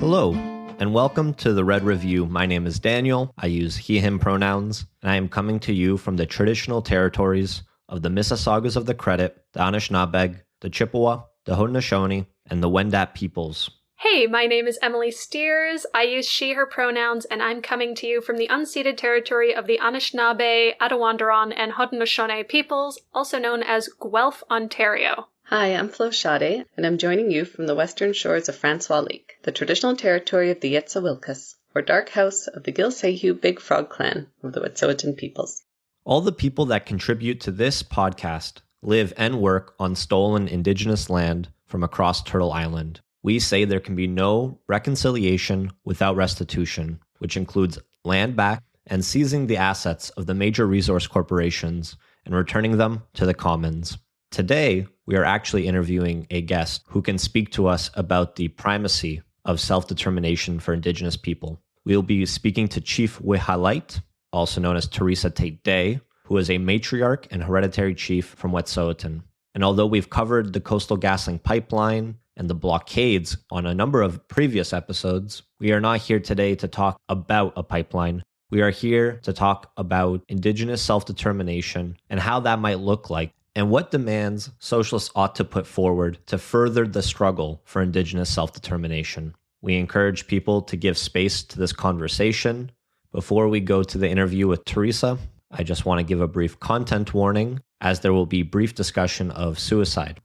Hello, and welcome to the Red Review. My name is Daniel. I use he, him pronouns, and I am coming to you from the traditional territories of the Mississaugas of the Credit, the Anishinaabe, the Chippewa, the Haudenosaunee, and the Wendat peoples. Hey, my name is Emily Steers. I use she, her pronouns, and I'm coming to you from the unceded territory of the Anishinaabe, Attawandaron, and Haudenosaunee peoples, also known as Guelph, Ontario. Hi, I'm Flo Sade, and I'm joining you from the western shores of Francois Lake, the traditional territory of the Yet'siwilkes, or Dark House of the Gilsehu Big Frog Clan of the Wet'suwet'en peoples. All the people that contribute to this podcast live and work on stolen Indigenous land from across Turtle Island. We say there can be no reconciliation without restitution, which includes land back and seizing the assets of the major resource corporations and returning them to the commons. Today, we are actually interviewing a guest who can speak to us about the primacy of self-determination for Indigenous people. We'll be speaking to Chief Wihalite, also known as Theresa Tait-Day, who is a matriarch and hereditary chief from Wet'suwet'en. And although we've covered the Coastal GasLink pipeline and the blockades on a number of previous episodes, we are not here today to talk about a pipeline. We are here to talk about Indigenous self-determination and how that might look like, and what demands socialists ought to put forward to further the struggle for Indigenous self-determination. We encourage people to give space to this conversation. Before we go to the interview with Theresa, I just want to give a brief content warning, as there will be brief discussion of suicide.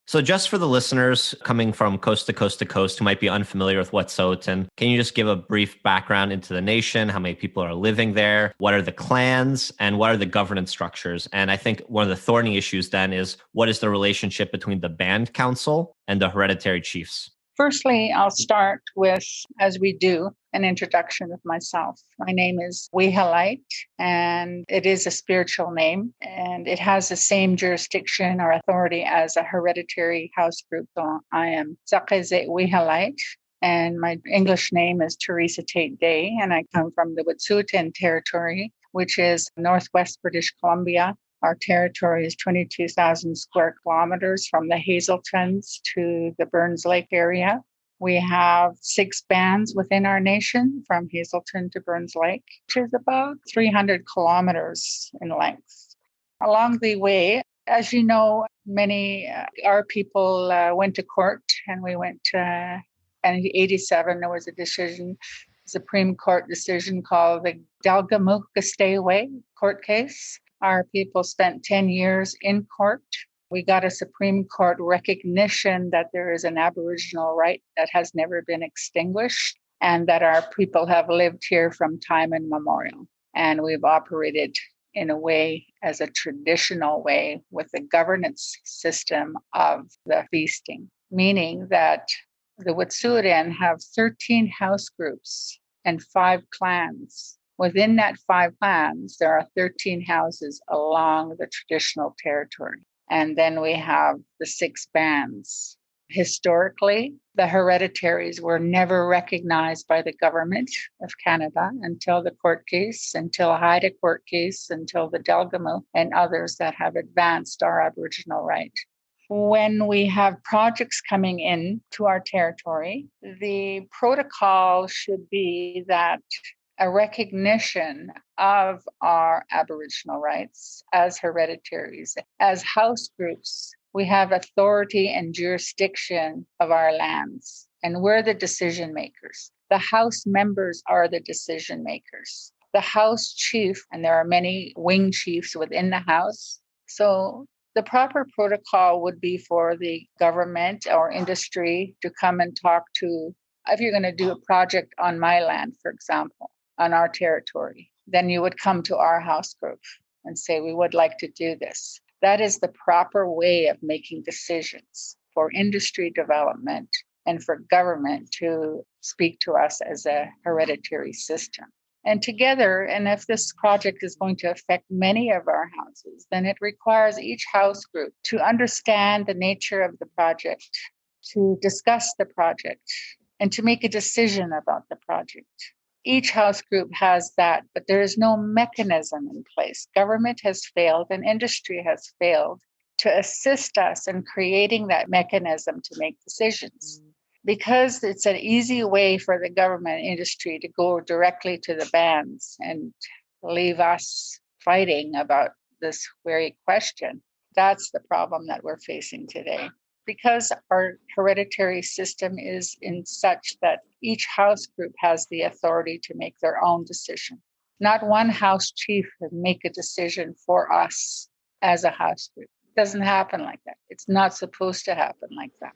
So just for the listeners coming from coast to coast to coast who might be unfamiliar with Wet'suwet'en, can you just give a brief background into the nation, how many people are living there, what are the clans, and what are the governance structures? And I think one of the thorny issues then is, what is the relationship between the band council and the hereditary chiefs? Firstly, I'll start with, as we do, an introduction of myself. My name is Wihalite, and it is a spiritual name, and it has the same jurisdiction or authority as a hereditary house group. So I am Zakeze Wihalite, and my English name is Theresa Tait-Day, and I come from the Wet'suwet'en territory, which is northwest British Columbia. Our territory is 22,000 square kilometers from the Hazeltons to the Burns Lake area. We have 6 bands within our nation from Hazelton to Burns Lake, which is about 300 kilometers in length. Along the way, as you know, many our people went to court, and we went to, and in 1987 there was a Supreme Court decision called the Delgamuukwa court case. Our people spent 10 years in court. We got a Supreme Court recognition that there is an Aboriginal right that has never been extinguished, and that our people have lived here from time immemorial. And we've operated in a way, as a traditional way, with the governance system of the feasting, meaning that the Wet'suwet'en have 13 house groups and 5 clans. Within that 5 clans, there are 13 houses along the traditional territory. And then we have the 6 bands. Historically, the hereditaries were never recognized by the government of Canada until the court case, until Haida court case, until the Delgamu and others that have advanced our Aboriginal right. When we have projects coming in to our territory, the protocol should be that a recognition of our Aboriginal rights as hereditaries, as house groups. We have authority and jurisdiction of our lands, and we're the decision makers. The house members are the decision makers. The house chief, and there are many wing chiefs within the house. So the proper protocol would be for the government or industry to come and talk to, if you're going to do a project on my land, for example, on our territory, then you would come to our house group and say, we would like to do this. That is the proper way of making decisions for industry development and for government to speak to us as a hereditary system. And together, and if this project is going to affect many of our houses, then it requires each house group to understand the nature of the project, to discuss the project, and to make a decision about the project. Each house group has that, but there is no mechanism in place. Government has failed and industry has failed to assist us in creating that mechanism to make decisions. because it's an easy way for the government industry to go directly to the bands and leave us fighting about this very question. That's the problem that we're facing today. Because our hereditary system is in such that each house group has the authority to make their own decision. Not one house chief can make a decision for us as a house group. It doesn't happen like that. It's not supposed to happen like that.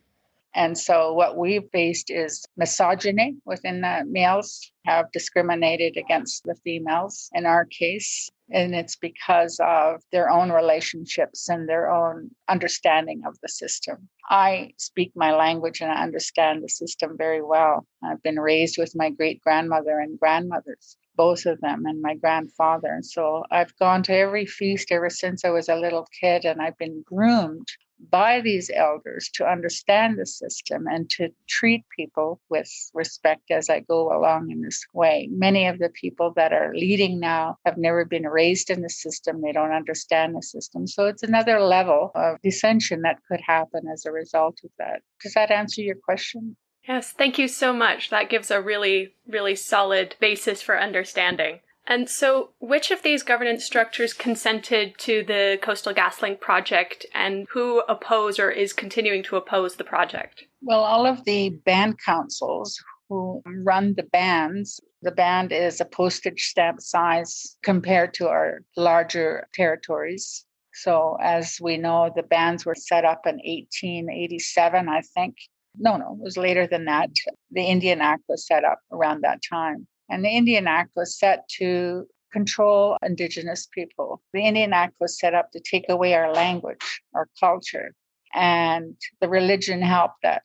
And so what we've faced is misogyny within the males have discriminated against the females in our case. And it's because of their own relationships and their own understanding of the system. I speak my language and I understand the system very well. I've been raised with my great-grandmother and grandmothers, both of them, and my grandfather. And so I've gone to every feast ever since I was a little kid, and I've been groomed by these elders to understand the system and to treat people with respect as I go along in this way. Many of the people that are leading now have never been raised in the system. They don't understand the system. So it's another level of dissension that could happen as a result of that. Does that answer your question? Yes, thank you so much. That gives a really, really solid basis for understanding. And so, which of these governance structures consented to the Coastal GasLink project, and who oppose or is continuing to oppose the project? Well, all of the band councils who run the bands, the band is a postage stamp size compared to our larger territories. So as we know, the bands were set up in 1887, I think. No, it was later than that. The Indian Act was set up around that time. And the Indian Act was set to control Indigenous people. The Indian Act was set up to take away our language, our culture, and the religion helped that.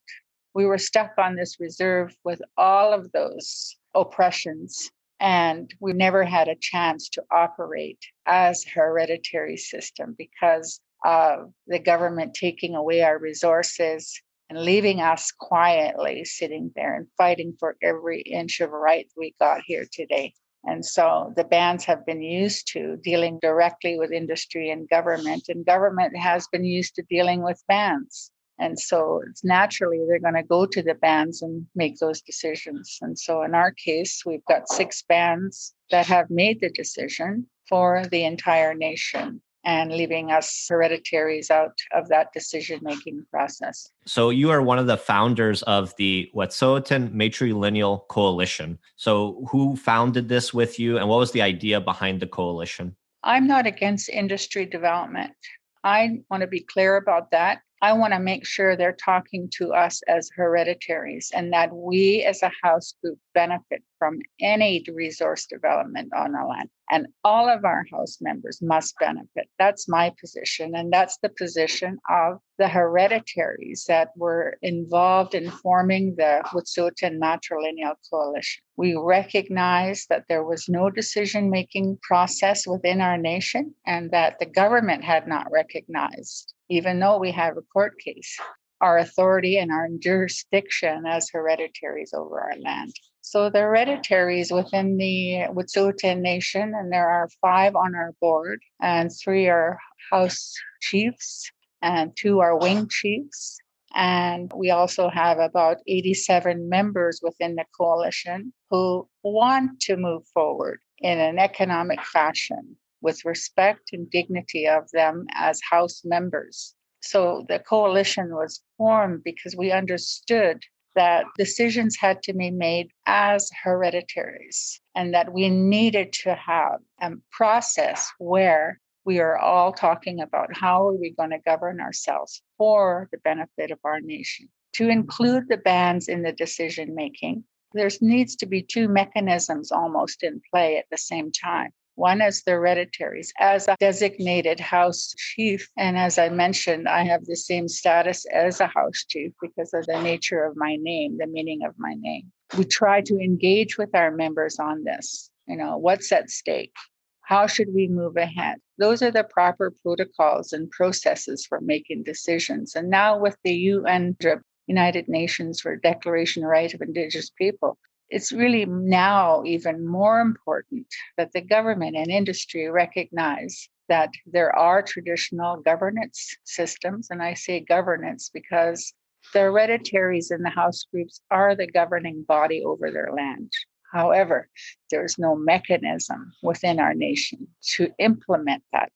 We were stuck on this reserve with all of those oppressions, and we never had a chance to operate as a hereditary system because of the government taking away our resources and leaving us quietly sitting there and fighting for every inch of right we got here today. And so the bands have been used to dealing directly with industry and government has been used to dealing with bands. And so it's naturally they're going to go to the bands and make those decisions. And so in our case, we've got 6 bands that have made the decision for the entire nation, and leaving us hereditaries out of that decision-making process. So you are one of the founders of the Wet'suwet'en Matrilineal Coalition. So who founded this with you, and what was the idea behind the coalition? I'm not against industry development. I want to be clear about that. I want to make sure they're talking to us as hereditaries and that we as a house group benefit from any resource development on our land. And all of our house members must benefit. That's my position. And that's the position of the hereditaries that were involved in forming the Wet'suwet'en Matrilineal Coalition. We recognize that there was no decision-making process within our nation and that the government had not recognized, even though we have a court case, our authority and our jurisdiction as hereditaries over our land. So the hereditaries within the Wet'suwet'en Nation, and there are 5 on our board, and 3 are house chiefs, and 2 are wing chiefs. And we also have about 87 members within the coalition who want to move forward in an economic fashion with respect and dignity of them as house members. So the coalition was formed because we understood that decisions had to be made as hereditaries and that we needed to have a process where we are all talking about how are we going to govern ourselves for the benefit of our nation. To include the bands in the decision making, there needs to be 2 mechanisms almost in play at the same time. One is the hereditaries as a designated house chief. And as I mentioned, I have the same status as a house chief because of the nature of my name, the meaning of my name. We try to engage with our members on this. What's at stake? How should we move ahead? Those are the proper protocols and processes for making decisions. And now with the UN, United Nations for Declaration of Rights of Indigenous People, it's really now even more important that the government and industry recognize that there are traditional governance systems. And I say governance because The hereditaries in the house groups are the governing body over their land. However, there's no mechanism within our nation to implement that.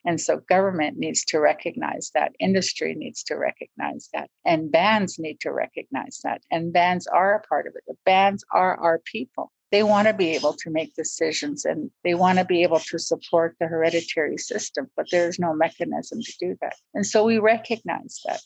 And so government needs to recognize that. Industry needs to recognize that. And bands need to recognize that. And bands are a part of it. The bands are our people. They want to be able to make decisions and they want to be able to support the hereditary system, but there's no mechanism to do that. And so we recognize that.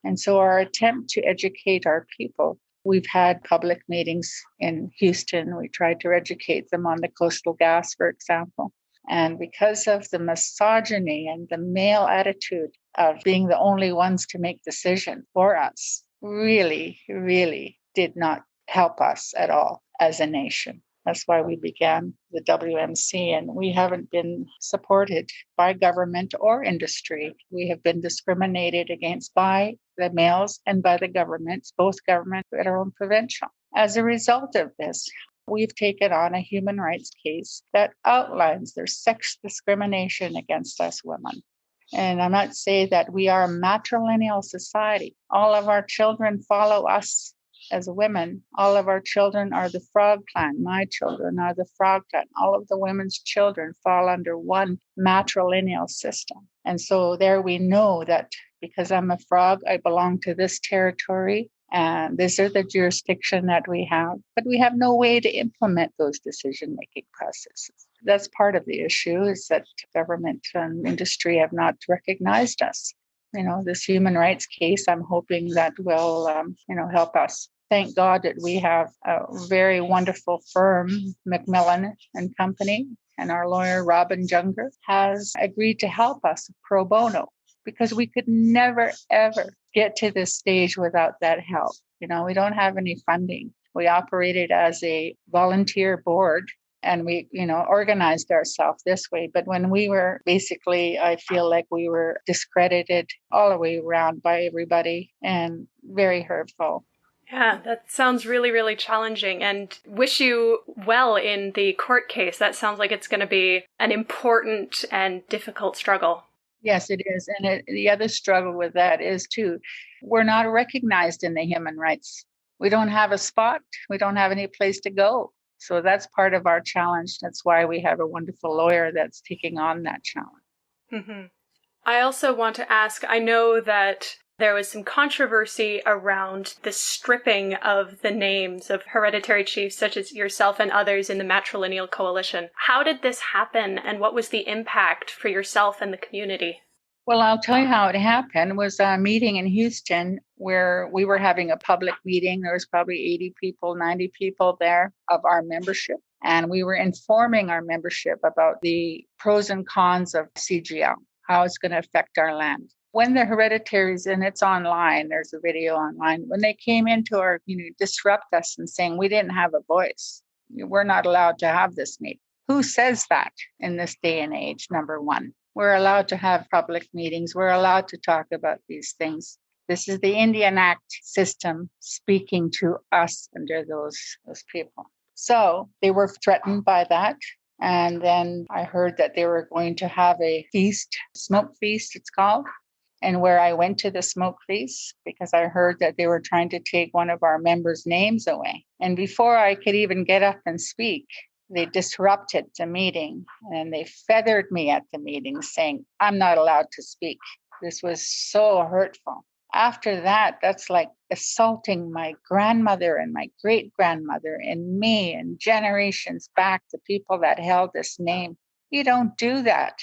And so our attempt to educate our people, we've had public meetings in Houston. We tried to educate them on the coastal gas, for example. And because of the misogyny and the male attitude of being the only ones to make decisions for us, really, really did not help us at all as a nation. That's why we began the WMC, and we haven't been supported by government or industry. We have been discriminated against by the males and by the governments, both government and our own provincial. As a result of this, we've taken on a human rights case that outlines there's sex discrimination against us women. And I might say that we are a matrilineal society. All of our children follow us as women. All of our children are the Frog clan. My children are the Frog clan. All of the women's children fall under one matrilineal system. And so there we know that because I'm a Frog, I belong to this territory. And these are the jurisdiction that we have. But we have no way to implement those decision-making processes. That's part of the issue, is that government and industry have not recognized us. This human rights case, I'm hoping that will, help us. Thank God that we have a very wonderful firm, Macmillan and Company, and our lawyer, Robin Junger, has agreed to help us pro bono, because we could never, ever get to this stage without that help. We don't have any funding. We operated as a volunteer board, and we, organized ourselves this way. But when we were basically, I feel like we were discredited all the way around by everybody and very hurtful. Yeah, that sounds really, really challenging, and wish you well in the court case. That sounds like it's going to be an important and difficult struggle. Yes, it is. And the other struggle with that is, too, we're not recognized in the human rights. We don't have a spot. We don't have any place to go. So that's part of our challenge. That's why we have a wonderful lawyer that's taking on that challenge. Mm-hmm. I also want to ask, I know that there was some controversy around the stripping of the names of hereditary chiefs such as yourself and others in the matrilineal coalition. How did this happen, and what was the impact for yourself and the community? Well, I'll tell you how it happened. It was a meeting in Houston where we were having a public meeting. There was probably 80 people, 90 people there of our membership. And we were informing our membership about the pros and cons of CGL, how it's going to affect our land. When the hereditaries, and it's online, there's a video online, when they came into our, disrupt us and saying we didn't have a voice, we're not allowed to have this meeting. Who says that in this day and age, number one? We're allowed to have public meetings. We're allowed to talk about these things. This is the Indian Act system speaking to us under those people. So they were threatened by that. And then I heard that they were going to have a feast, smoke feast, it's called. And where I went to the smoke feast, because I heard that they were trying to take one of our members' names away. And before I could even get up and speak, they disrupted the meeting and they feathered me at the meeting saying, I'm not allowed to speak. This was so hurtful. After that, that's like assaulting my grandmother and my great-grandmother and me and generations back, the people that held this name. You don't do that.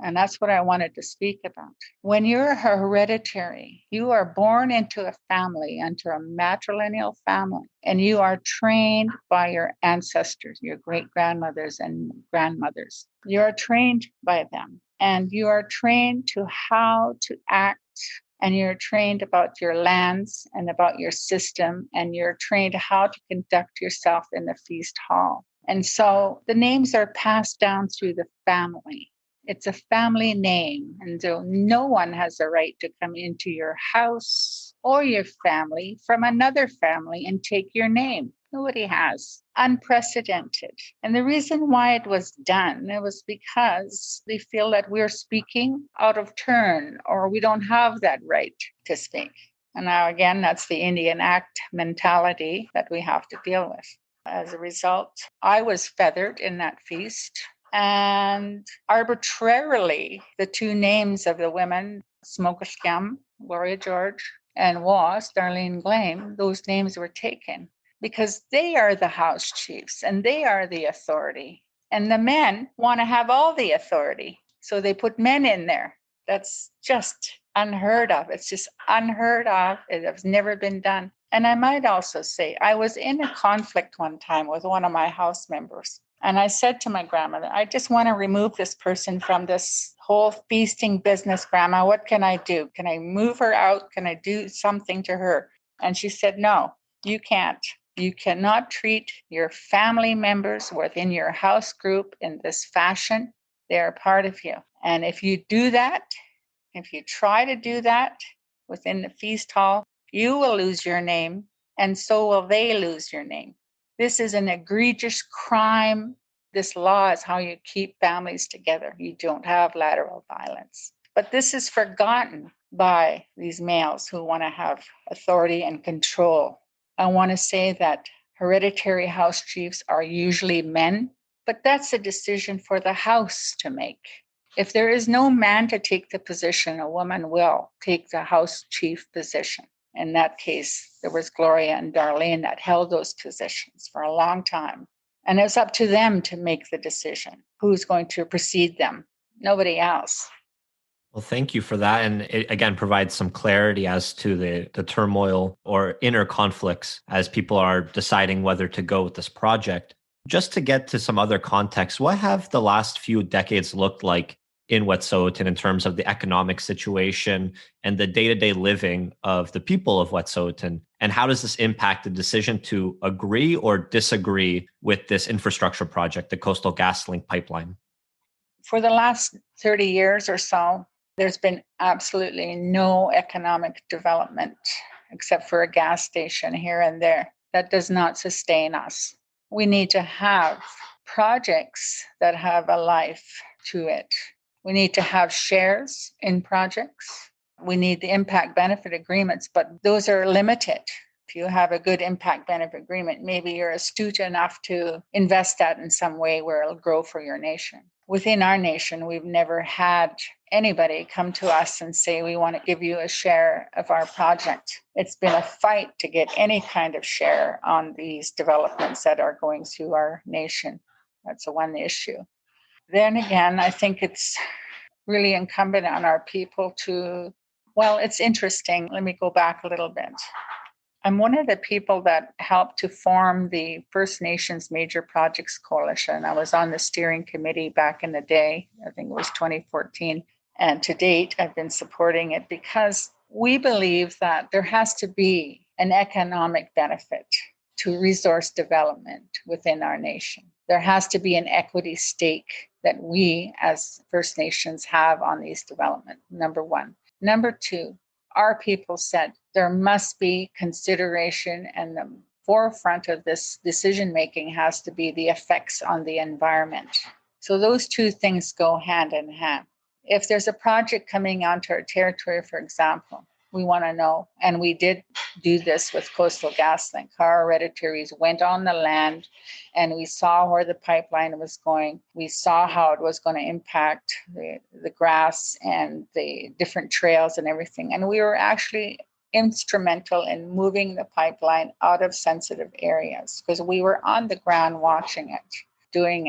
And that's what I wanted to speak about. When you're hereditary, you are born into a family, into a matrilineal family, and you are trained by your ancestors, your great-grandmothers and grandmothers. You are trained by them, and you are trained to how to act, and you're trained about your lands and about your system, and you're trained how to conduct yourself in the feast hall. And so the names are passed down through the family. It's a family name, and so no one has the right to come into your house or your family from another family and take your name. Nobody has. Unprecedented. And the reason why it was done, it was because they feel that we're speaking out of turn or we don't have that right to speak. And now, again, that's the Indian Act mentality that we have to deal with. As a result, I was feathered in that feast. And arbitrarily, the two names of the women, Smokescam, Gloria George, and Was, Darlene Glame, those names were taken because they are the house chiefs and they are the authority. And the men want to have all the authority. So they put men in there. That's just unheard of. It's just unheard of. It has never been done. And I might also say, I was in a conflict one time with one of my house members. And I said to my grandmother, I just want to remove this person from this whole feasting business, Grandma. What can I do? Can I move her out? Can I do something to her? And she said, no, you can't. You cannot treat your family members within your house group in this fashion. They are part of you. And if you do that, if you try to do that within the feast hall, you will lose your name, and so will they lose your name. This is an egregious crime. This law is how you keep families together. You don't have lateral violence. But this is forgotten by these males who want to have authority and control. I want to say that hereditary house chiefs are usually men, but that's a decision for the house to make. If there is no man to take the position, a woman will take the house chief position. In that case, there was Gloria and Darlene that held those positions for a long time. And it's up to them to make the decision who's going to precede them, nobody else. Well, thank you for that. And it, again, provides some clarity as to the turmoil or inner conflicts as people are deciding whether to go with this project. Just to get to some other context, what have the last few decades looked like in Wet'suwet'en in terms of the economic situation and the day-to-day living of the people of Wet'suwet'en? And how does this impact the decision to agree or disagree with this infrastructure project, the Coastal GasLink pipeline? For the last 30 years or so, there's been absolutely no economic development except for a gas station here and there. That does not sustain us. We need to have projects that have a life to it. We need to have shares in projects. We need the impact benefit agreements, but those are limited. If you have a good impact benefit agreement, maybe you're astute enough to invest that in some way where it'll grow for your nation. Within our nation, we've never had anybody come to us and say, we want to give you a share of our project. It's been a fight to get any kind of share on these developments that are going through our nation. That's the one issue. Then again, I think it's really incumbent on our people to, well, it's interesting. Let me go back a little bit. I'm one of the people that helped to form the First Nations Major Projects Coalition. I was on the steering committee back in the day. I think it was 2014. And to date, I've been supporting it because we believe that there has to be an economic benefit to resource development within our nation. There has to be an equity stake that we as First Nations have on these development, number one. Number two, our people said there must be consideration, and the forefront of this decision-making has to be the effects on the environment. So those two things go hand in hand. If there's a project coming onto our territory, for example, we want to know, and we did do this with Coastal GasLink. Our hereditaries went on the land and we saw where the pipeline was going. We saw how it was going to impact the grass and the different trails and everything. And we were actually instrumental in moving the pipeline out of sensitive areas because we were on the ground watching it, doing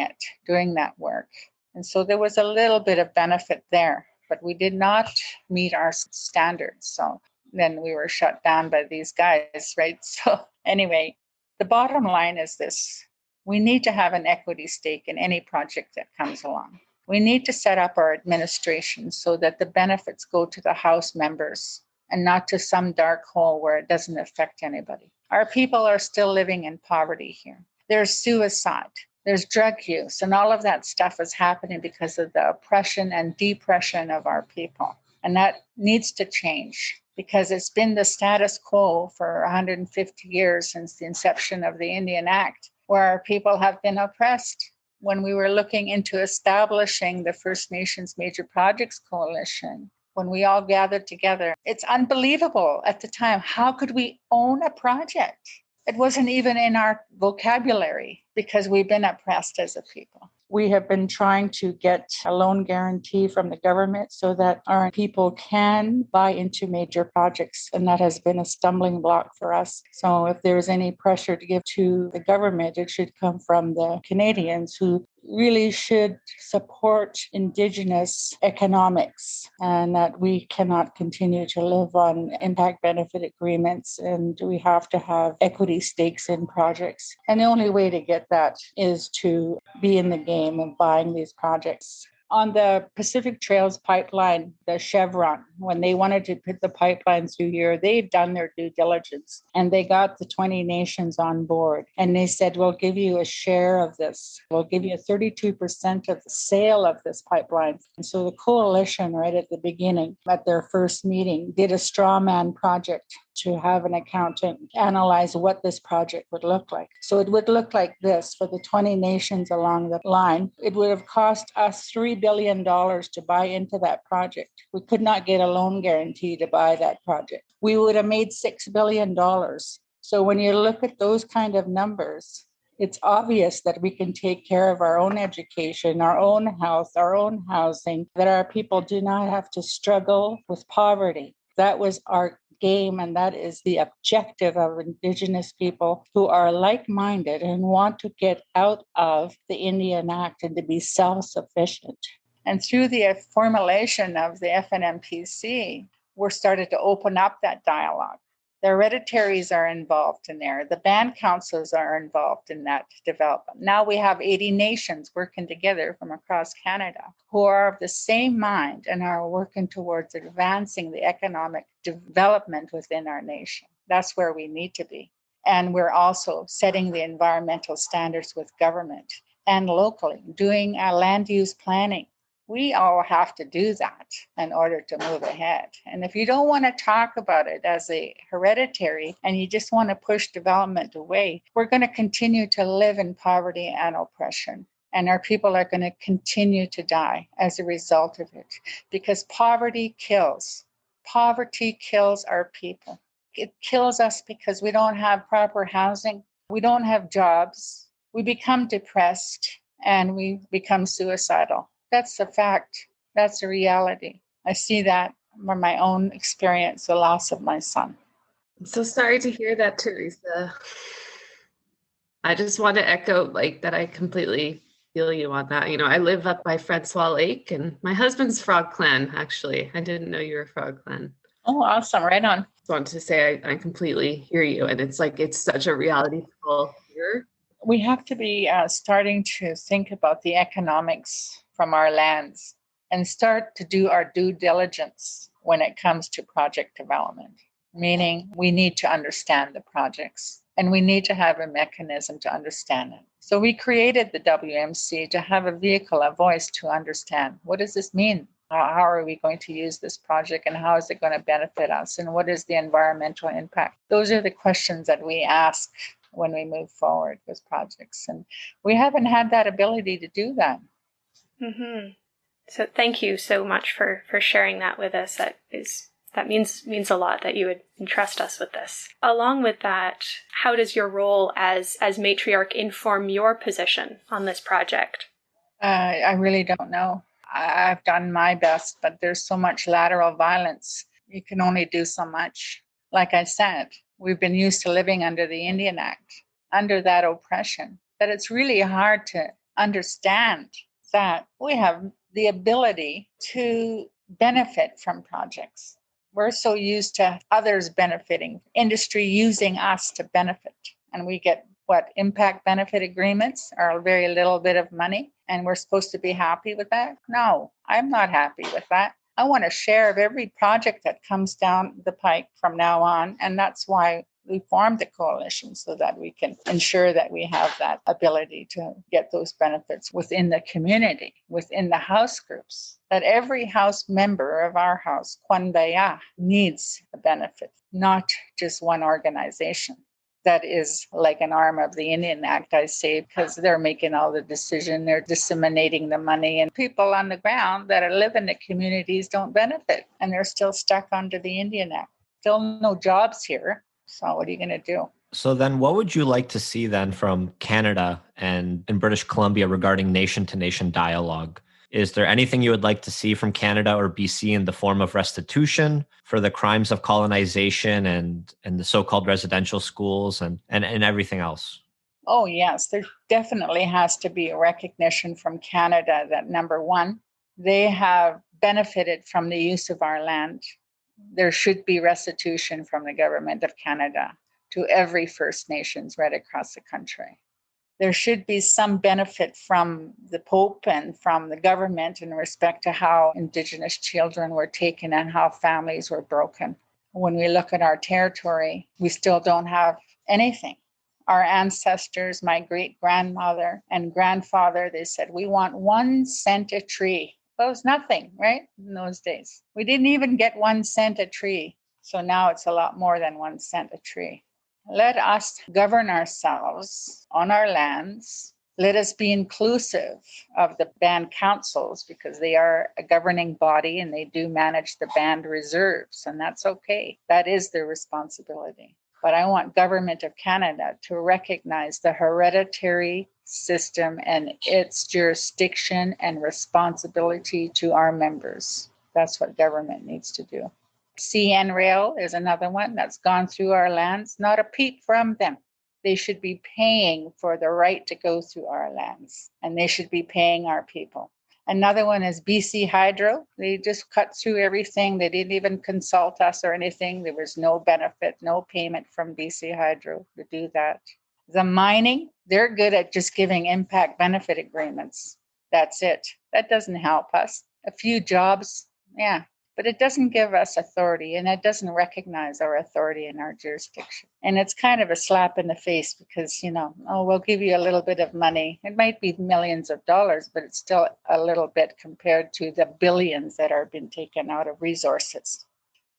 that work. And so there was a little bit of benefit there, but we did not meet our standards. So then we were shut down by these guys, right? So anyway, the bottom line is this. We need to have an equity stake in any project that comes along. We need to set up our administration so that the benefits go to the House members and not to some dark hole where it doesn't affect anybody. Our people are still living in poverty here. There's suicide. There's drug use, and all of that stuff is happening because of the oppression and depression of our people. And that needs to change because it's been the status quo for 150 years since the inception of the Indian Act, where our people have been oppressed. When we were looking into establishing the First Nations Major Projects Coalition, when we all gathered together. It's unbelievable at the time. How could we own a project? It wasn't even in our vocabulary because we've been oppressed as a people. We have been trying to get a loan guarantee from the government so that our people can buy into major projects. And that has been a stumbling block for us. So if there's any pressure to give to the government, it should come from the Canadians who really should support Indigenous economics, and that we cannot continue to live on impact benefit agreements, and we have to have equity stakes in projects. And the only way to get that is to be in the game of buying these projects. On the Pacific Trails pipeline, the Chevron, when they wanted to put the pipeline through here, they've done their due diligence and they got the 20 nations on board. And they said, we'll give you a share of this. We'll give you 32% of the sale of this pipeline. And so the coalition, right at the beginning, at their first meeting, did a straw man project to have an accountant analyze what this project would look like. So it would look like this for the 20 nations along the line. It would have cost us $3 billion to buy into that project. We could not get a loan guarantee to buy that project. We would have made $6 billion. So when you look at those kind of numbers, it's obvious that we can take care of our own education, our own health, our own housing, that our people do not have to struggle with poverty. That was our game, and that is the objective of Indigenous people who are like-minded and want to get out of the Indian Act and to be self-sufficient. And through the formulation of the FNMPC, we're started to open up that dialogue. The hereditaries are involved in there. The band councils are involved in that development. Now we have 80 nations working together from across Canada who are of the same mind and are working towards advancing the economic development within our nation. That's where we need to be. And we're also setting the environmental standards with government and locally, doing land use planning. We all have to do that in order to move ahead. And if you don't want to talk about it as a hereditary and you just want to push development away, we're going to continue to live in poverty and oppression. And our people are going to continue to die as a result of it, because poverty kills. Poverty kills our people. It kills us because we don't have proper housing. We don't have jobs. We become depressed and we become suicidal. That's a fact. That's a reality. I see that from my own experience, the loss of my son. I'm so sorry to hear that, Theresa. I just want to echo that I completely feel you on that. I live up by Francois Lake, and my husband's Frog Clan, actually. I didn't know you were Frog Clan. Oh, awesome. Right on. Just wanted to say I completely hear you, and it's such a reality full here. We have to be starting to think about the economics from our lands and start to do our due diligence when it comes to project development, meaning we need to understand the projects and we need to have a mechanism to understand it. So we created the WMC to have a vehicle, a voice to understand, what does this mean? How are we going to use this project and how is it going to benefit us? And what is the environmental impact? Those are the questions that we ask when we move forward with projects. And we haven't had that ability to do that. Mm-hmm. So thank you so much for sharing that with us. That means a lot that you would entrust us with this. Along with that, how does your role as matriarch inform your position on this project? I really don't know. I've done my best, but there's so much lateral violence. You can only do so much. Like I said, we've been used to living under the Indian Act, under that oppression, that it's really hard to understand that we have the ability to benefit from projects. We're so used to others benefiting, industry using us to benefit. And we get impact benefit agreements are a very little bit of money. And we're supposed to be happy with that? No, I'm not happy with that. I want a share of every project that comes down the pike from now on. And that's why we formed the coalition, so that we can ensure that we have that ability to get those benefits within the community, within the house groups, that every house member of our house, Kwanbaya, needs a benefit, not just one organization. that is like an arm of the Indian Act, I say, because they're making all the decision, they're disseminating the money, and people on the ground that live in the communities don't benefit, and they're still stuck under the Indian Act. Still no jobs here. So what are you going to do? So then what would you like to see then from Canada and in British Columbia regarding nation-to-nation dialogue? Is there anything you would like to see from Canada or BC in the form of restitution for the crimes of colonization and the so-called residential schools and everything else? Oh, yes, there definitely has to be a recognition from Canada that, number one, they have benefited from the use of our land. There should be restitution from the government of Canada to every First Nations right across the country. There should be some benefit from the Pope and from the government in respect to how Indigenous children were taken and how families were broken. When we look at our territory, we still don't have anything. Our ancestors, my great-grandmother and grandfather, they said, we want 1 cent a tree. Well, it was nothing, right, in those days. We didn't even get 1 cent a tree. So now it's a lot more than 1 cent a tree. Let us govern ourselves on our lands. Let us be inclusive of the band councils because they are a governing body and they do manage the band reserves, and that's okay. That is their responsibility. But I want Government of Canada to recognize the hereditary system and its jurisdiction and responsibility to our members. That's what government needs to do. CN Rail is another one that's gone through our lands, not a peep from them. They should be paying for the right to go through our lands, and they should be paying our people. Another one is BC Hydro. They just cut through everything. They didn't even consult us or anything. There was no benefit, no payment from BC Hydro to do that. The mining, they're good at just giving impact benefit agreements. That's it. That doesn't help us. A few jobs, yeah. But it doesn't give us authority, and it doesn't recognize our authority in our jurisdiction. And it's kind of a slap in the face because, we'll give you a little bit of money. It might be millions of dollars, but it's still a little bit compared to the billions that are being taken out of resources.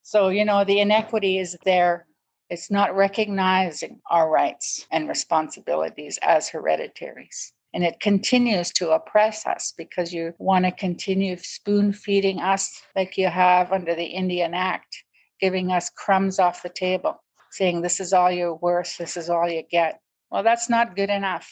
So, the inequity is there. It's not recognizing our rights and responsibilities as hereditaries. And it continues to oppress us because you want to continue spoon feeding us like you have under the Indian Act, giving us crumbs off the table, saying this is all you're worth, this is all you get. Well, that's not good enough.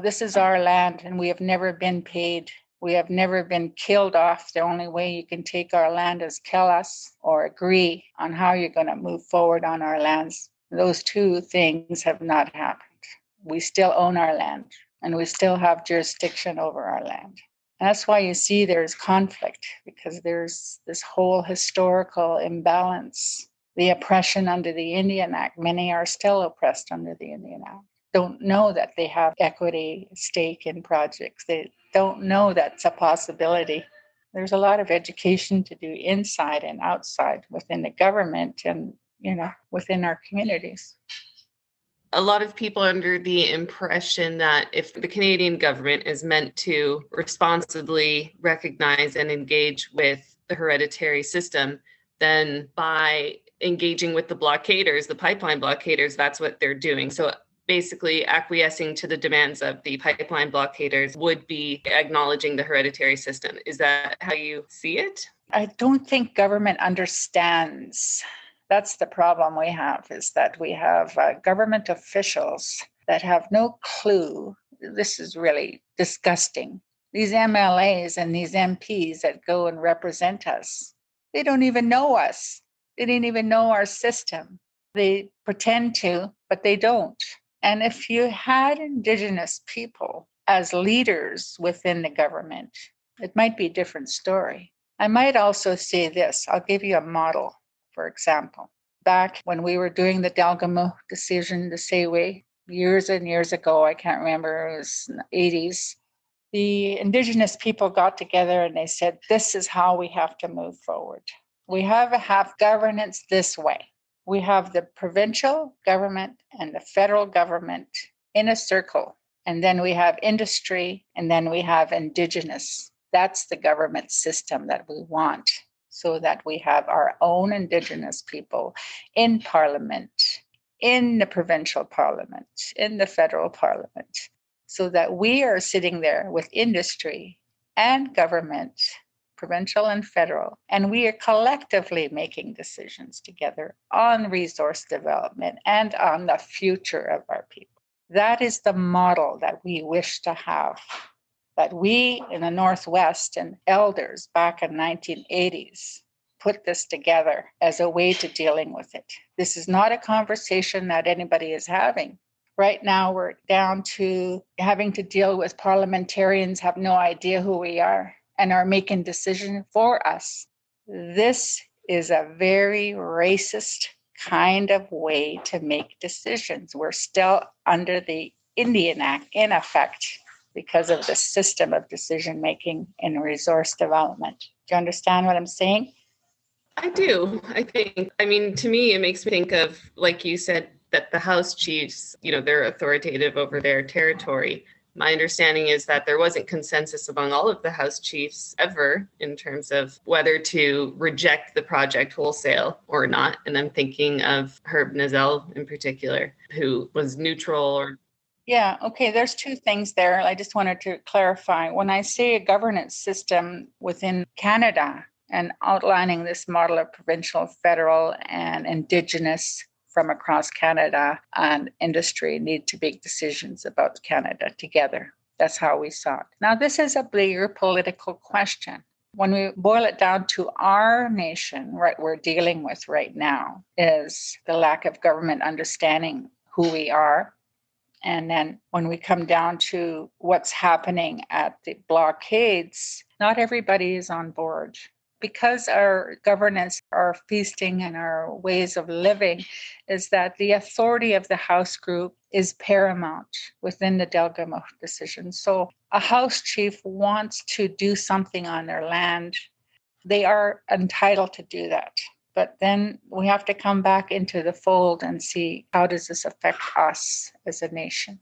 This is our land and we have never been paid. We have never been killed off. The only way you can take our land is kill us or agree on how you're going to move forward on our lands. Those two things have not happened. We still own our land. And we still have jurisdiction over our land. And that's why you see there's conflict, because there's this whole historical imbalance. The oppression under the Indian Act, many are still oppressed under the Indian Act, don't know that they have equity stake in projects. They don't know that's a possibility. There's a lot of education to do inside and outside within the government and, within our communities. A lot of people are under the impression that if the Canadian government is meant to responsibly recognize and engage with the hereditary system, then by engaging with the blockaders, the pipeline blockaders, that's what they're doing. So basically acquiescing to the demands of the pipeline blockaders would be acknowledging the hereditary system. Is that how you see it? I don't think government understands. That's the problem we have, is that we have government officials that have no clue. This is really disgusting. These MLAs and these MPs that go and represent us, they don't even know us. They didn't even know our system. They pretend to, but they don't. And if you had Indigenous people as leaders within the government, it might be a different story. I might also say this. I'll give you a model. For example, back when we were doing the Delgamuukw decision, the Seaway, years and years ago, I can't remember, it was in the 80s, the Indigenous people got together and they said, this is how we have to move forward. We have governance this way. We have the provincial government and the federal government in a circle. And then we have industry, and then we have Indigenous. That's the government system that we want, so that we have our own Indigenous people in Parliament, in the provincial parliament, in the federal parliament, so that we are sitting there with industry and government, provincial and federal, and we are collectively making decisions together on resource development and on the future of our people. That is the model that we wish to have, that we in the Northwest and elders back in 1980s put this together as a way to dealing with it. This is not a conversation that anybody is having. Right now, we're down to having to deal with parliamentarians have no idea who we are and are making decisions for us. This is a very racist kind of way to make decisions. We're still under the Indian Act in effect because of the system of decision making in resource development. Do you understand what I'm saying? I do. To me, it makes me think of, like you said, that the House chiefs, they're authoritative over their territory. My understanding is that there wasn't consensus among all of the House chiefs ever in terms of whether to reject the project wholesale or not. And I'm thinking of Herb Nazell in particular, who was neutral. Yeah, okay, there's two things there. I just wanted to clarify. When I say a governance system within Canada and outlining this model of provincial, federal, and Indigenous from across Canada and industry need to make decisions about Canada together. That's how we saw it. Now, this is a bigger political question. When we boil it down to our nation, right, we're dealing with right now is the lack of government understanding who we are. And then when we come down to what's happening at the blockades, not everybody is on board. Because our governance, our feasting, and our ways of living is that the authority of the House group is paramount within the Delgamuukw decision. So a House chief wants to do something on their land. They are entitled to do that. But then we have to come back into the fold and see, how does this affect us as a nation?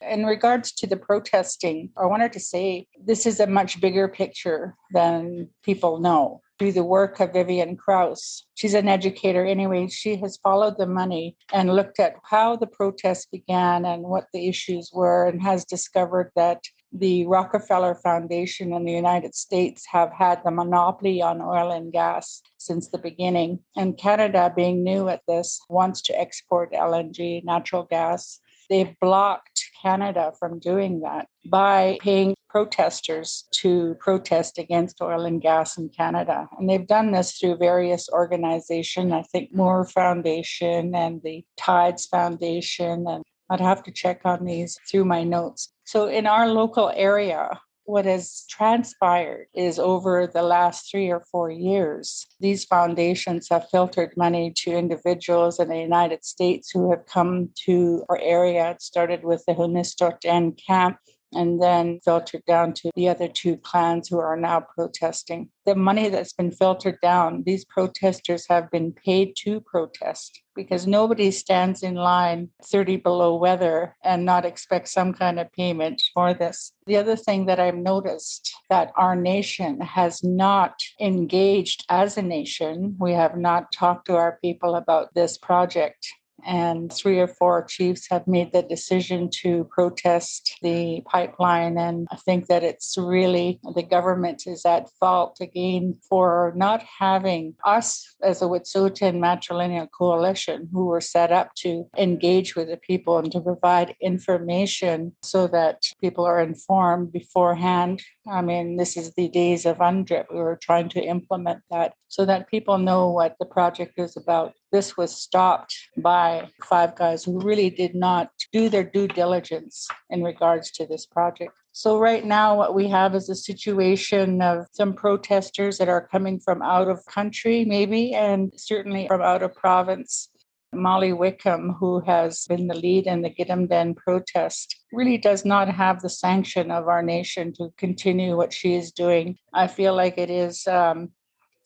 In regards to the protesting, I wanted to say this is a much bigger picture than people know. Through the work of Vivian Krause, she's an educator anyway, she has followed the money and looked at how the protests began and what the issues were, and has discovered that the Rockefeller Foundation in the United States have had the monopoly on oil and gas since the beginning. And Canada, being new at this, wants to export LNG, natural gas. They've blocked Canada from doing that by paying protesters to protest against oil and gas in Canada. And they've done this through various organizations, I think Moore Foundation and the Tides Foundation. And I'd have to check on these through my notes. So in our local area, what has transpired is over the last 3 or 4 years, these foundations have filtered money to individuals in the United States who have come to our area. It started with the Hunistot camp and then filtered down to the other two clans who are now protesting. The money that's been filtered down, these protesters have been paid to protest, because nobody stands in line 30 below weather and not expect some kind of payment for this. The other thing that I've noticed, that our nation has not engaged as a nation. We have not talked to our people about this project. And 3 or 4 chiefs have made the decision to protest the pipeline. And I think that it's really, the government is at fault again for not having us as a Wet'suwet'en Matrilineal Coalition, who were set up to engage with the people and to provide information so that people are informed beforehand. I mean, this is the days of UNDRIP. We were trying to implement that so that people know what the project is about. This was stopped by 5 guys who really did not do their due diligence in regards to this project. So right now what we have is a situation of some protesters that are coming from out of country maybe, and certainly from out of province. Molly Wickham, who has been the lead in the Gidimt'en protest, really does not have the sanction of our nation to continue what she is doing. I feel like it is...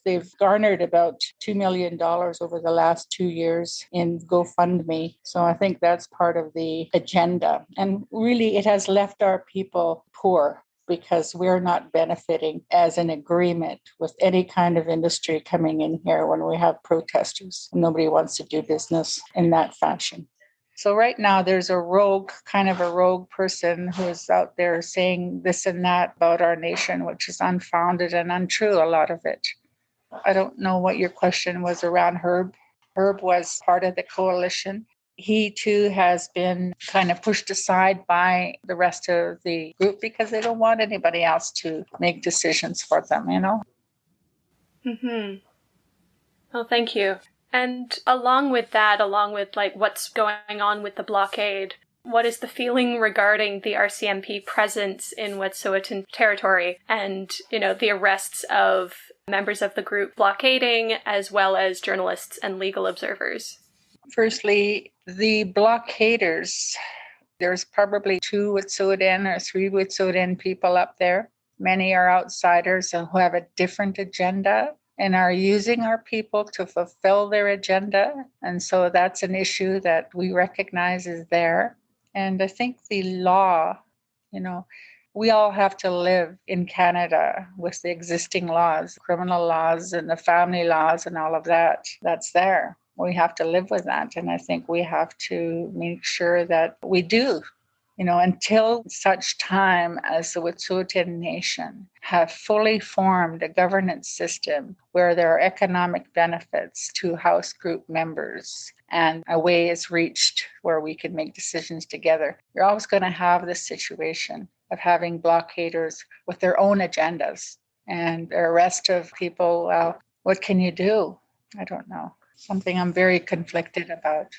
They've garnered about $2 million over the last 2 years in GoFundMe. So I think that's part of the agenda. And really, it has left our people poor. because we're not benefiting as an agreement with any kind of industry coming in here when we have protesters. Nobody wants to do business in that fashion. So right now there's a rogue person who's out there saying this and that about our nation, which is unfounded and untrue, a lot of it. I don't know what your question was around Herb. Herb was part of the coalition. He too has been kind of pushed aside by the rest of the group because they don't want anybody else to make decisions for them, Mm-hmm. Well, thank you. And along with like what's going on with the blockade, what is the feeling regarding the RCMP presence in Wet'suwet'en territory and, the arrests of members of the group blockading, as well as journalists and legal observers? Firstly, the blockaders, there's probably 2 Wet'suwet'en or 3 Wet'suwet'en people up there. Many are outsiders who have a different agenda and are using our people to fulfill their agenda. And so that's an issue that we recognize is there. And I think the law, we all have to live in Canada with the existing laws, criminal laws and the family laws and all of that. That's there. We have to live with that. And I think we have to make sure that we do, until such time as the Wet'suwet'en Nation have fully formed a governance system where there are economic benefits to house group members and a way is reached where we can make decisions together. You're always going to have this situation of having blockaders with their own agendas and the arrest of people. Well, what can you do? I don't know. Something I'm very conflicted about.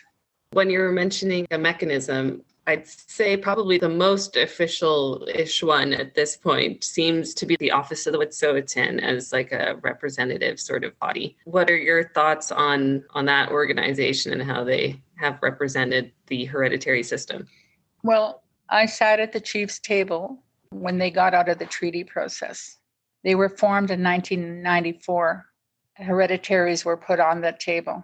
When you were mentioning a mechanism, I'd say probably the most official-ish one at this point seems to be the Office of the Wet'suwet'en as like a representative sort of body. What are your thoughts on that organization and how they have represented the hereditary system? Well, I sat at the chief's table when they got out of the treaty process. They were formed in 1994. Hereditaries were put on the table.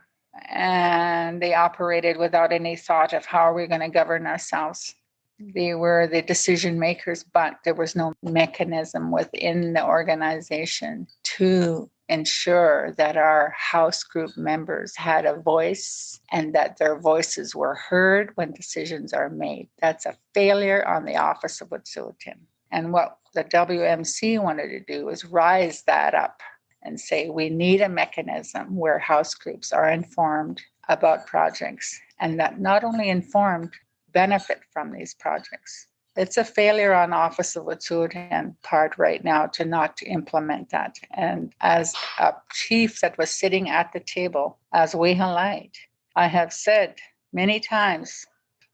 And they operated without any thought of how are we going to govern ourselves. They were the decision makers, but there was no mechanism within the organization to ensure that our house group members had a voice and that their voices were heard when decisions are made. That's a failure on the Office of Wet'suwet'en. And what the WMC wanted to do was rise that up and say we need a mechanism where house groups are informed about projects and that not only informed benefit from these projects. It's a failure on Office of Wet'suwet'en part right now to not implement that. And as a chief that was sitting at the table as Wehalite, I have said many times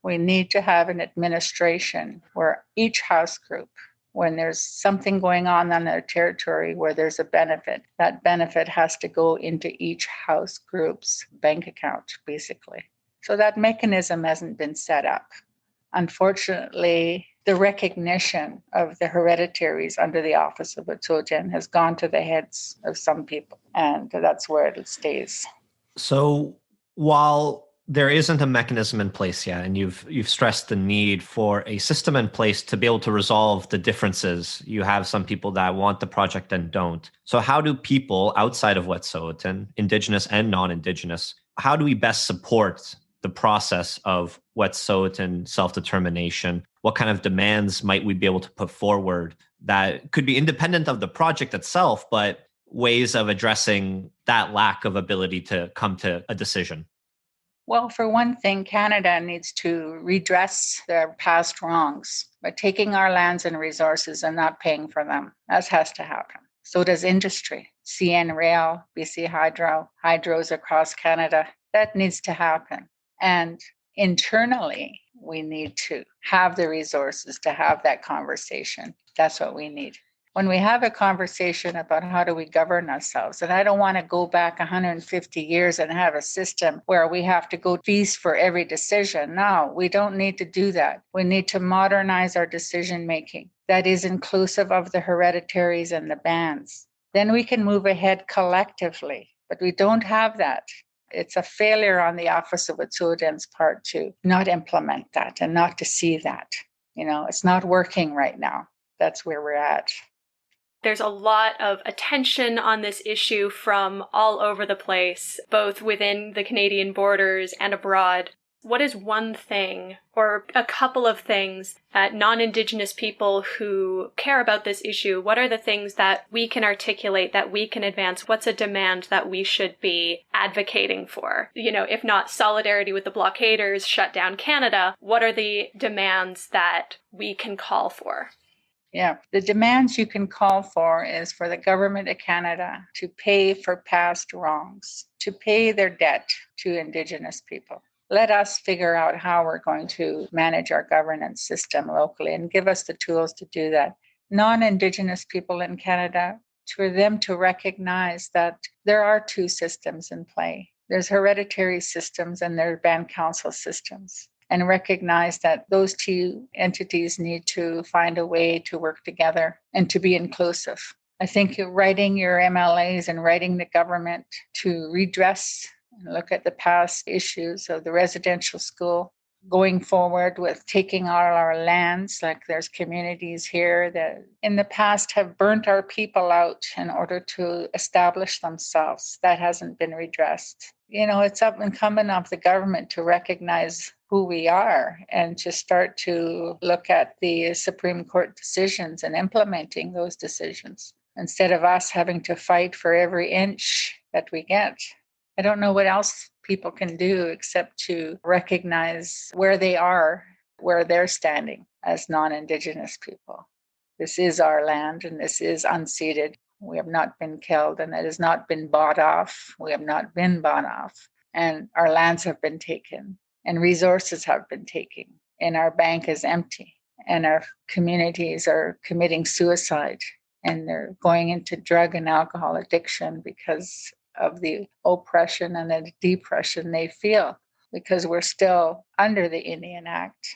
we need to have an administration where each house group, when there's something going on their territory where there's a benefit, that benefit has to go into each house group's bank account, basically. So that mechanism hasn't been set up. Unfortunately, the recognition of the hereditaries under the Office of Wet'suwet'en has gone to the heads of some people, and that's where it stays. So while there isn't a mechanism in place yet, and you've stressed the need for a system in place to be able to resolve the differences. You have some people that want the project and don't. So how do people outside of Wet'suwet'en, Indigenous and non-Indigenous, how do we best support the process of Wet'suwet'en self-determination? What kind of demands might we be able to put forward that could be independent of the project itself, but ways of addressing that lack of ability to come to a decision? Well, for one thing, Canada needs to redress their past wrongs by taking our lands and resources and not paying for them. That has to happen. So does industry, CN Rail, BC Hydro, hydros across Canada. That needs to happen. And internally, we need to have the resources to have that conversation. That's what we need. When we have a conversation about how do we govern ourselves, and I don't want to go back 150 years and have a system where we have to go feast for every decision. No, we don't need to do that. We need to modernize our decision making. That is inclusive of the hereditaries and the bands. Then we can move ahead collectively, but we don't have that. It's a failure on the Office of Wet'suwet'en's part to not implement that and not to see that. It's not working right now. that's where we're at. There's a lot of attention on this issue from all over the place, both within the Canadian borders and abroad. What is one thing or a couple of things that non-Indigenous people who care about this issue, what are the things that we can articulate, that we can advance? What's a demand that we should be advocating for? If not solidarity with the blockaders, shut down Canada, what are the demands that we can call for? Yeah, the demands you can call for is for the government of Canada to pay for past wrongs, to pay their debt to Indigenous people. Let us figure out how we're going to manage our governance system locally and give us the tools to do that. Non-Indigenous people in Canada, for them to recognize that there are two systems in play. There's hereditary systems and there are band council systems. And recognize that those two entities need to find a way to work together and to be inclusive. I think writing your MLAs and writing the government to redress and look at the past issues of the residential school, going forward with taking all our lands, like there's communities here that in the past have burnt our people out in order to establish themselves. That hasn't been redressed. It's incumbent on the government to recognize who we are and to start to look at the Supreme Court decisions and implementing those decisions instead of us having to fight for every inch that we get. I don't know what else people can do except to recognize where they are, where they're standing as non-Indigenous people. This is our land and this is unceded. We have not been killed and it has not been bought off. We have not been bought off. And our lands have been taken and resources have been taken. And our bank is empty. And our communities are committing suicide. And they're going into drug and alcohol addiction because of the oppression and the depression they feel. Because we're still under the Indian Act.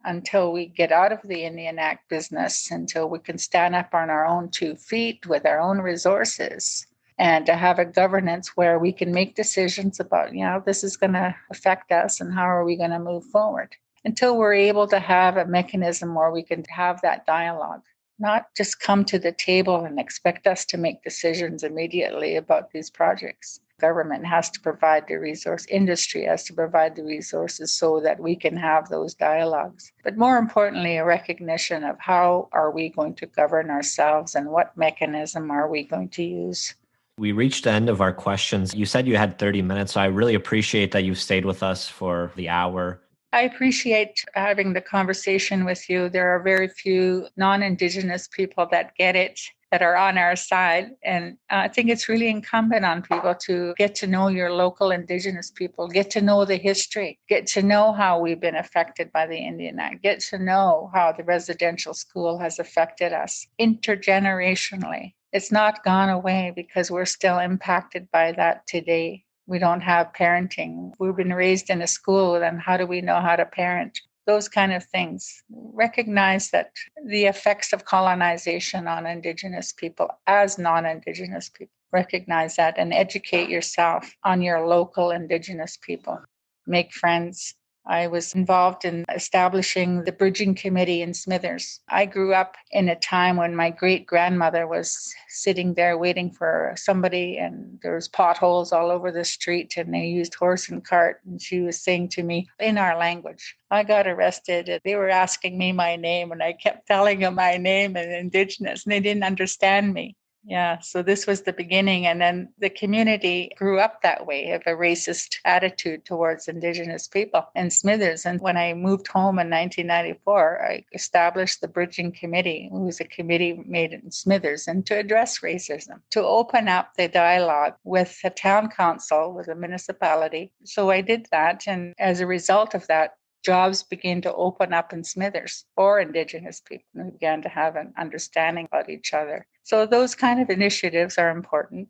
Until we get out of the Indian Act business, until we can stand up on our own 2 feet with our own resources and to have a governance where we can make decisions about, this is going to affect us and how are we going to move forward. Until we're able to have a mechanism where we can have that dialogue, not just come to the table and expect us to make decisions immediately about these projects. Government has to provide the resource, industry has to provide the resources so that we can have those dialogues. But more importantly, a recognition of how are we going to govern ourselves and what mechanism are we going to use. We reached the end of our questions. You said you had 30 minutes, so I really appreciate that you've stayed with us for the hour. I appreciate having the conversation with you. There are very few non-Indigenous people that get it, that are on our side. And I think it's really incumbent on people to get to know your local Indigenous people, get to know the history, get to know how we've been affected by the Indian Act, get to know how the residential school has affected us intergenerationally. It's not gone away because we're still impacted by that today. We don't have parenting. We've been raised in a school, and how do we know how to parent? Those kind of things. Recognize that the effects of colonization on Indigenous people as non-Indigenous people. Recognize that and educate yourself on your local Indigenous people. Make friends. I was involved in establishing the bridging committee in Smithers. I grew up in a time when my great-grandmother was sitting there waiting for somebody, and there was potholes all over the street, and they used horse and cart, and she was saying to me in our language. I got arrested, and they were asking me my name, and I kept telling them my name in Indigenous, and they didn't understand me. Yeah, so this was the beginning. And then the community grew up that way, of a racist attitude towards Indigenous people in Smithers. And when I moved home in 1994, I established the Bridging Committee. It was a committee made in Smithers, and to address racism, to open up the dialogue with the town council, with the municipality. So I did that. And as a result of that, jobs began to open up in Smithers for Indigenous people, and we began to have an understanding about each other. So those kind of initiatives are important.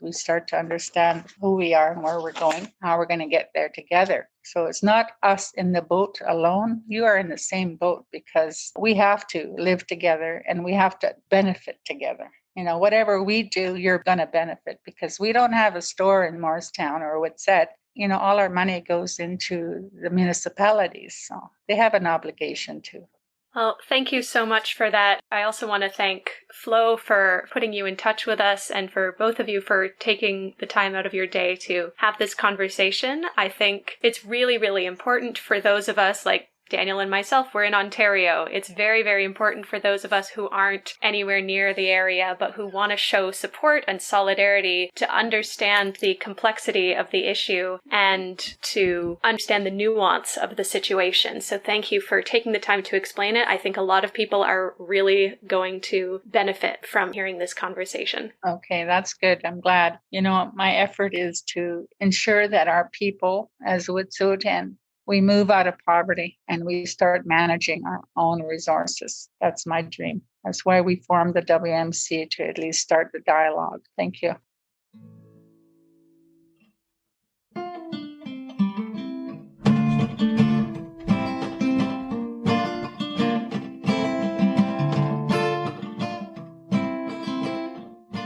We start to understand who we are and where we're going, how we're going to get there together. So it's not us in the boat alone. You are in the same boat because we have to live together and we have to benefit together. Whatever we do, you're going to benefit, because we don't have a store in Morristown or Whitsett. All our money goes into the municipalities. So they have an obligation to. Well, thank you so much for that. I also want to thank Flo for putting you in touch with us and for both of you for taking the time out of your day to have this conversation. I think it's really, really important for those of us like Daniel and myself, we're in Ontario. It's very, very important for those of us who aren't anywhere near the area, but who want to show support and solidarity to understand the complexity of the issue and to understand the nuance of the situation. So thank you for taking the time to explain it. I think a lot of people are really going to benefit from hearing this conversation. Okay, that's good. I'm glad. My effort is to ensure that our people, as Wet'suwet'en, we move out of poverty and we start managing our own resources. That's my dream. That's why we formed the WMC, to at least start the dialogue. Thank you.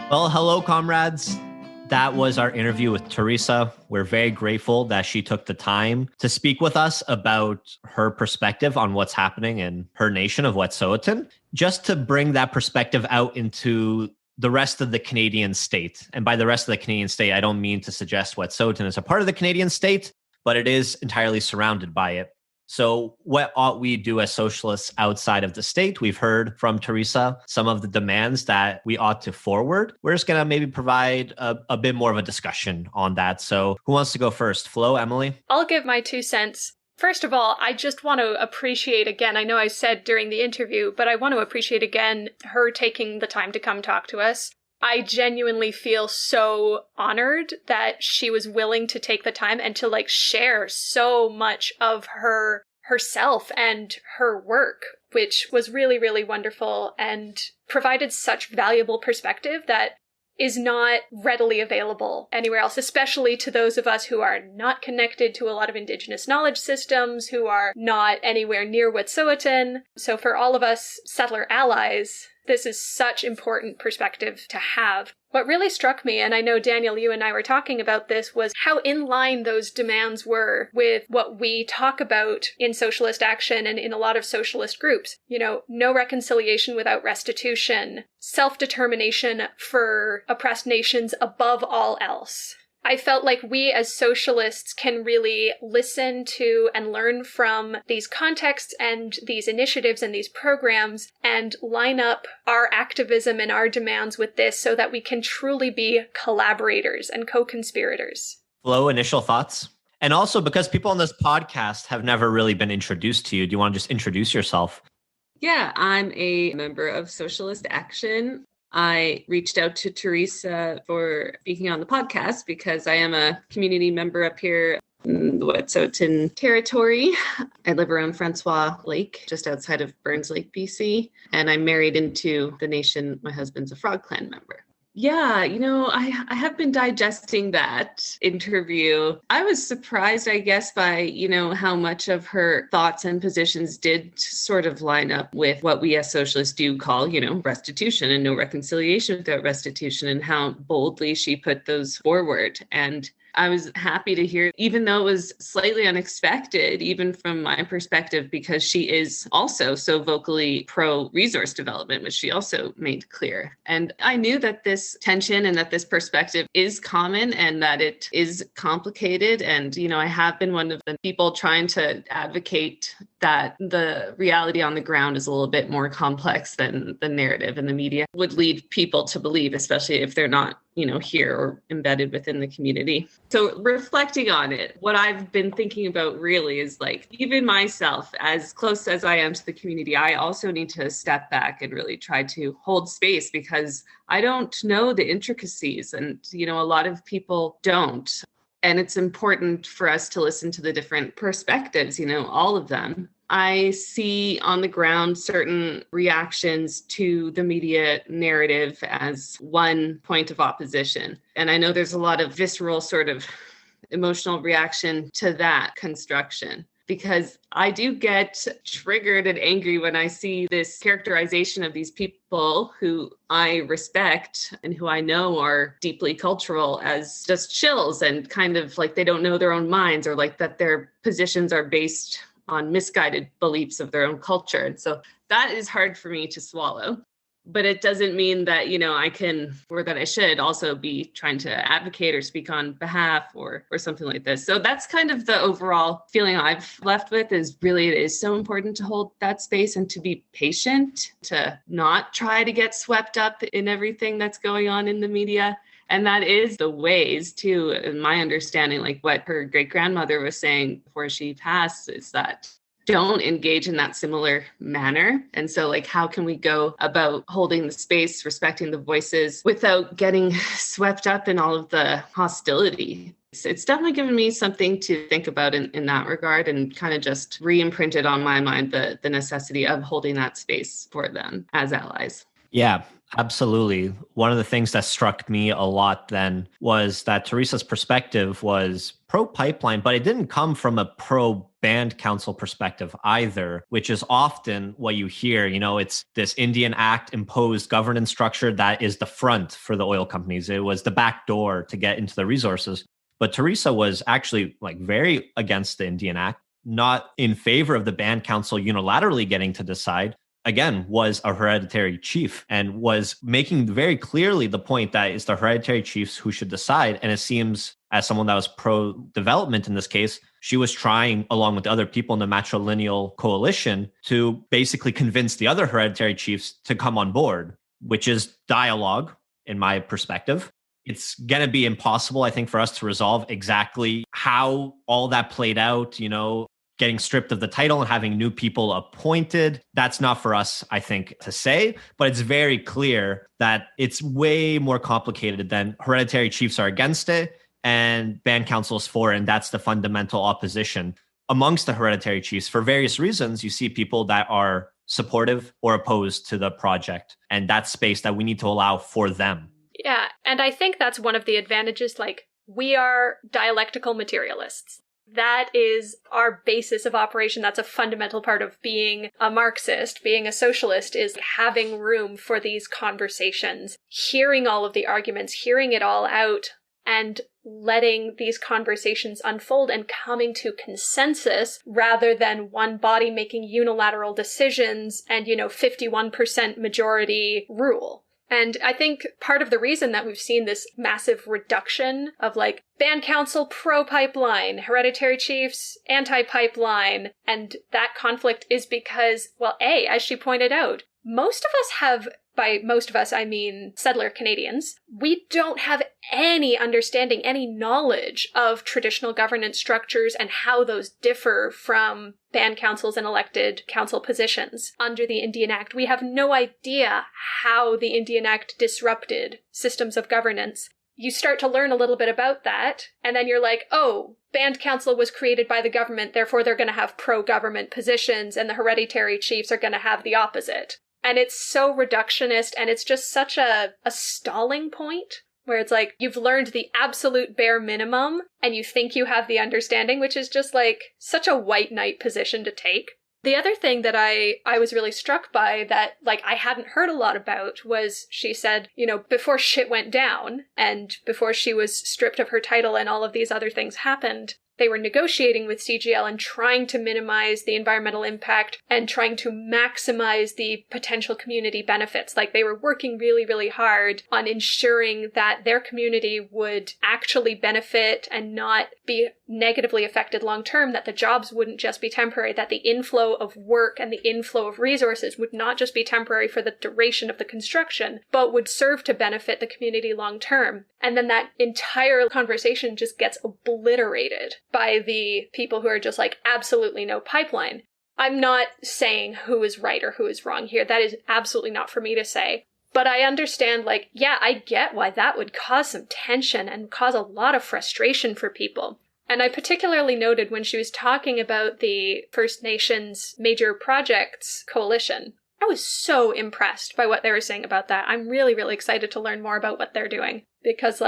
Well, hello, comrades. That was our interview with Theresa. We're very grateful that she took the time to speak with us about her perspective on what's happening in her nation of Wet'suwet'en, just to bring that perspective out into the rest of the Canadian state. And by the rest of the Canadian state, I don't mean to suggest Wet'suwet'en is a part of the Canadian state, but it is entirely surrounded by it. So what ought we do as socialists outside of the state? We've heard from Theresa some of the demands that we ought to forward. We're just going to maybe provide a bit more of a discussion on that. So who wants to go first? Flo, Emily? I'll give my 2 cents. First of all, I just want to appreciate again, I know I said during the interview, but I want to appreciate again her taking the time to come talk to us. I genuinely feel so honored that she was willing to take the time and to share so much of herself and her work, which was really, really wonderful and provided such valuable perspective that is not readily available anywhere else, especially to those of us who are not connected to a lot of Indigenous knowledge systems, who are not anywhere near Wet'suwet'en. So for all of us settler allies, this is such important perspective to have. What really struck me, and I know, Daniel, you and I were talking about this, was how in line those demands were with what we talk about in Socialist Action and in a lot of socialist groups. No reconciliation without restitution, self-determination for oppressed nations above all else. I felt like we as socialists can really listen to and learn from these contexts and these initiatives and these programs and line up our activism and our demands with this so that we can truly be collaborators and co-conspirators. Flo, initial thoughts? And also, because people on this podcast have never really been introduced to you, do you want to just introduce yourself? Yeah, I'm a member of Socialist Action. I reached out to Theresa for speaking on the podcast because I am a community member up here in the Wet'suwet'en territory. I live around Francois Lake, just outside of Burns Lake, BC, and I'm married into the nation. My husband's a Frog Clan member. Yeah, I have been digesting that interview. I was surprised, I guess, by, how much of her thoughts and positions did sort of line up with what we as socialists do call, restitution and no reconciliation without restitution, and how boldly she put those forward. And I was happy to hear, even though it was slightly unexpected, even from my perspective, because she is also so vocally pro-resource development, which she also made clear. And I knew that this tension and that this perspective is common and that it is complicated. And, I have been one of the people trying to advocate that the reality on the ground is a little bit more complex than the narrative in the media would lead people to believe, especially if they're not here or embedded within the community. So reflecting on it, what I've been thinking about really is even myself, as close as I am to the community, I also need to step back and really try to hold space because I don't know the intricacies and, a lot of people don't. And it's important for us to listen to the different perspectives, all of them. I see on the ground certain reactions to the media narrative as one point of opposition. And I know there's a lot of visceral sort of emotional reaction to that construction, because I do get triggered and angry when I see this characterization of these people who I respect and who I know are deeply cultural as just chills and kind of like they don't know their own minds, or that their positions are based on misguided beliefs of their own culture. And so that is hard for me to swallow. But it doesn't mean that, I can, or that I should also be trying to advocate or speak on behalf or something like this. So that's kind of the overall feeling I've left with, is really it is so important to hold that space and to be patient, to not try to get swept up in everything that's going on in the media. And that is the ways too, in my understanding, like what her great grandmother was saying before she passed, is that don't engage in that similar manner. And so like, how can we go about holding the space, respecting the voices without getting swept up in all of the hostility? It's definitely given me something to think about in that regard, and kind of just re-imprinted on my mind the necessity of holding that space for them as allies. Yeah, absolutely. One of the things that struck me a lot then was that Theresa's perspective was pro-pipeline, but it didn't come from a pro-band council perspective either, which is often what you hear. It's this Indian Act imposed governance structure that is the front for the oil companies. It was the back door to get into the resources. But Theresa was actually very against the Indian Act, not in favor of the band council unilaterally getting to decide. Again, was a hereditary chief and was making very clearly the point that it's the hereditary chiefs who should decide. And it seems, as someone that was pro-development in this case, she was trying, along with other people in the matrilineal coalition, to basically convince the other hereditary chiefs to come on board, which is dialogue, in my perspective. It's going to be impossible, I think, for us to resolve exactly how all that played out, getting stripped of the title and having new people appointed. That's not for us, I think, to say, but it's very clear that it's way more complicated than hereditary chiefs are against it and band council is for it. And that's the fundamental opposition amongst the hereditary chiefs. For various reasons, you see people that are supportive or opposed to the project, and that's space that we need to allow for them. Yeah, and I think that's one of the advantages, we are dialectical materialists. That is our basis of operation. That's a fundamental part of being a Marxist, being a socialist, is having room for these conversations, hearing all of the arguments, hearing it all out, and letting these conversations unfold and coming to consensus rather than one body making unilateral decisions and, 51% majority rule. And I think part of the reason that we've seen this massive reduction of band council pro-pipeline, hereditary chiefs anti-pipeline, and that conflict is because, as she pointed out, most of us have, by most of us, I mean settler Canadians, we don't have any understanding, any knowledge of traditional governance structures and how those differ from band councils and elected council positions under the Indian Act. We have no idea how the Indian Act disrupted systems of governance. You start to learn a little bit about that, and then you're like, oh, band council was created by the government, therefore they're going to have pro-government positions, and the hereditary chiefs are going to have the opposite. And it's so reductionist, and it's just such a stalling point where it's you've learned the absolute bare minimum and you think you have the understanding, which is just such a white knight position to take. The other thing that I was really struck by that I hadn't heard a lot about was she said, before shit went down and before she was stripped of her title and all of these other things happened, they were negotiating with CGL and trying to minimize the environmental impact and trying to maximize the potential community benefits. They were working really, really hard on ensuring that their community would actually benefit and not be negatively affected long term, that the jobs wouldn't just be temporary, that the inflow of work and the inflow of resources would not just be temporary for the duration of the construction, but would serve to benefit the community long term. And then that entire conversation just gets obliterated by the people who are just absolutely no pipeline. I'm not saying who is right or who is wrong here. That is absolutely not for me to say. But I understand, I get why that would cause some tension and cause a lot of frustration for people. And I particularly noted when she was talking about the First Nations Major Projects Coalition, I was so impressed by what they were saying about that. I'm really, really excited to learn more about what they're doing. Because,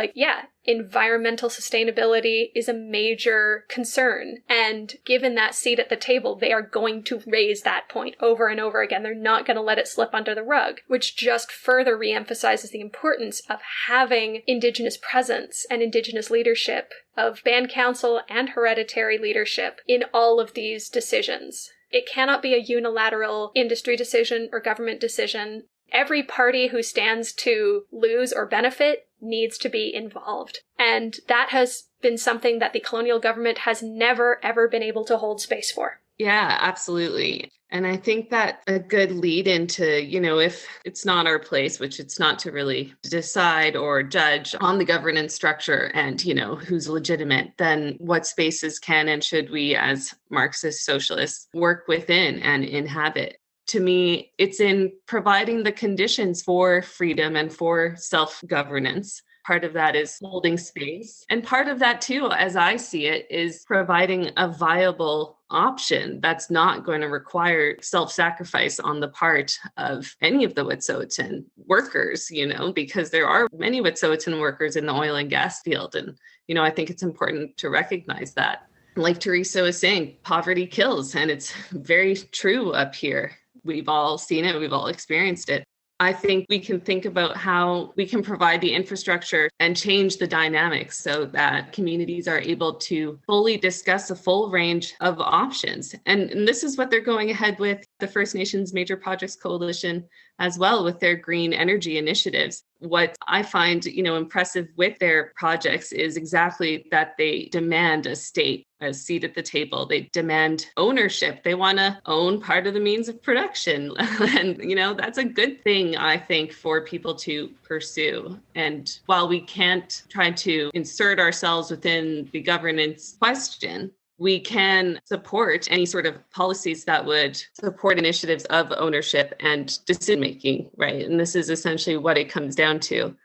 environmental sustainability is a major concern. And given that seat at the table, they are going to raise that point over and over again. They're not going to let it slip under the rug, which just further reemphasizes the importance of having Indigenous presence and Indigenous leadership, of band council and hereditary leadership in all of these decisions. It cannot be a unilateral industry decision or government decision. Every party who stands to lose or benefit needs to be involved. And that has been something that the colonial government has never, ever been able to hold space for. Yeah, absolutely. And I think that a good lead into, if it's not our place, which it's not to really decide or judge on the governance structure and, who's legitimate, then what spaces can and should we as Marxist socialists work within and inhabit? To me, it's in providing the conditions for freedom and for self-governance. Part of that is holding space. And part of that, too, as I see it, is providing a viable option that's not going to require self-sacrifice on the part of any of the Wet'suwet'en workers, because there are many Wet'suwet'en workers in the oil and gas field. And, I think it's important to recognize that. Like Theresa was saying, poverty kills, and it's very true up here. We've all seen it. We've all experienced it. I think we can think about how we can provide the infrastructure and change the dynamics so that communities are able to fully discuss a full range of options. And this is what they're going ahead with the First Nations Major Projects Coalition as well with their green energy initiatives. What I find, impressive with their projects is exactly that they demand a seat at the table. They demand ownership. They want to own part of the means of production. And, that's a good thing, I think, for people to pursue. And while we can't try to insert ourselves within the governance question, we can support any sort of policies that would support initiatives of ownership and decision-making, right? And this is essentially what it comes down to.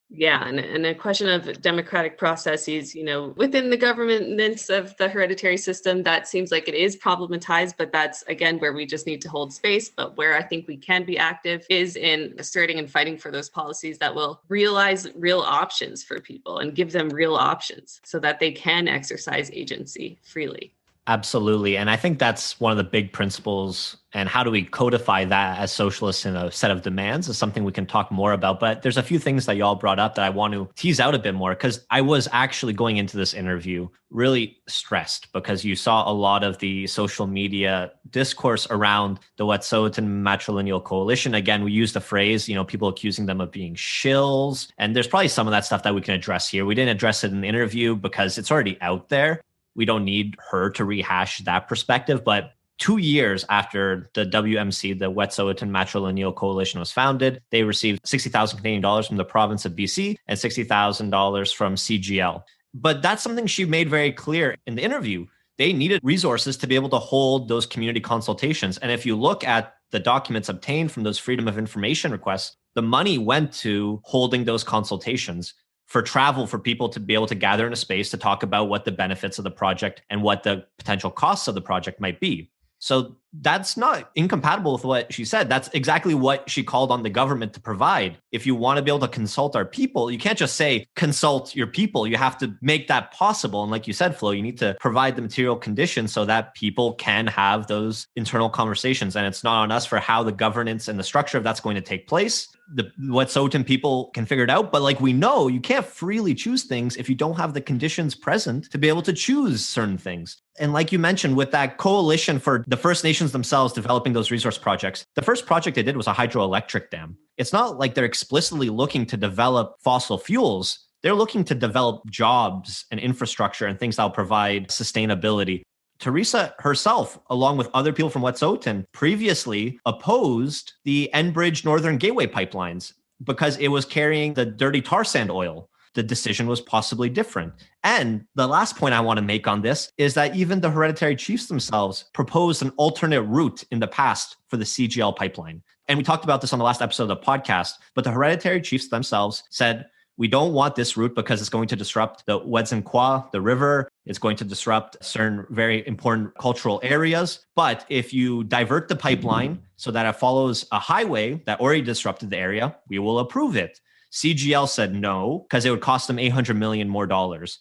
Yeah, and a question of democratic processes, within the governance of the hereditary system, that seems like it is problematized, but that's, again, where we just need to hold space. But where I think we can be active is in asserting and fighting for those policies that will realize real options for people and give them real options so that they can exercise agency freely. Absolutely. And I think that's one of the big principles. And how do we codify that as socialists in a set of demands is something we can talk more about. But there's a few things that y'all brought up that I want to tease out a bit more, because I was actually going into this interview really stressed because you saw a lot of the social media discourse around the Wet'suwet'en Matrilineal Coalition. Again, we used the phrase, people accusing them of being shills. And there's probably some of that stuff that we can address here. We didn't address it in the interview because it's already out there. We don't need her to rehash that perspective. But 2 years after the WMC, the Wet'suwet'en Matrilineal Coalition, was founded, they received 60,000 Canadian dollars from the province of BC and $60,000 from CGL. But that's something she made very clear in the interview. They needed resources to be able to hold those community consultations. And if you look at the documents obtained from those Freedom of Information requests, the money went to holding those consultations, for travel, for people to be able to gather in a space to talk about what the benefits of the project and what the potential costs of the project might be. So that's not incompatible with what she said. That's exactly what she called on the government to provide. If you want to be able to consult our people, you can't just say consult your people. You have to make that possible. And like you said, Flo, you need to provide the material conditions so that people can have those internal conversations. And it's not on us for how the governance and the structure of that's going to take place. The Wet'suwet'en people can figure it out. But like we know, you can't freely choose things if you don't have the conditions present to be able to choose certain things. And like you mentioned, with that coalition for the First Nations themselves developing those resource projects, the first project they did was a hydroelectric dam. It's not like they're explicitly looking to develop fossil fuels. They're looking to develop jobs and infrastructure and things that will provide sustainability. Theresa herself, along with other people from Wet'suwet'en, previously opposed the Enbridge Northern Gateway pipelines because it was carrying the dirty tar sand oil. The decision was possibly different. And the last point I want to make on this is that even the hereditary chiefs themselves proposed an alternate route in the past for the CGL pipeline. And we talked about this on the last episode of the podcast, but the hereditary chiefs themselves said, we don't want this route because it's going to disrupt the Wedzin Kwa, the river. It's going to disrupt certain very important cultural areas. But if you divert the pipeline so that it follows a highway that already disrupted the area, we will approve it. CGL said no, because it would cost them $800 million more,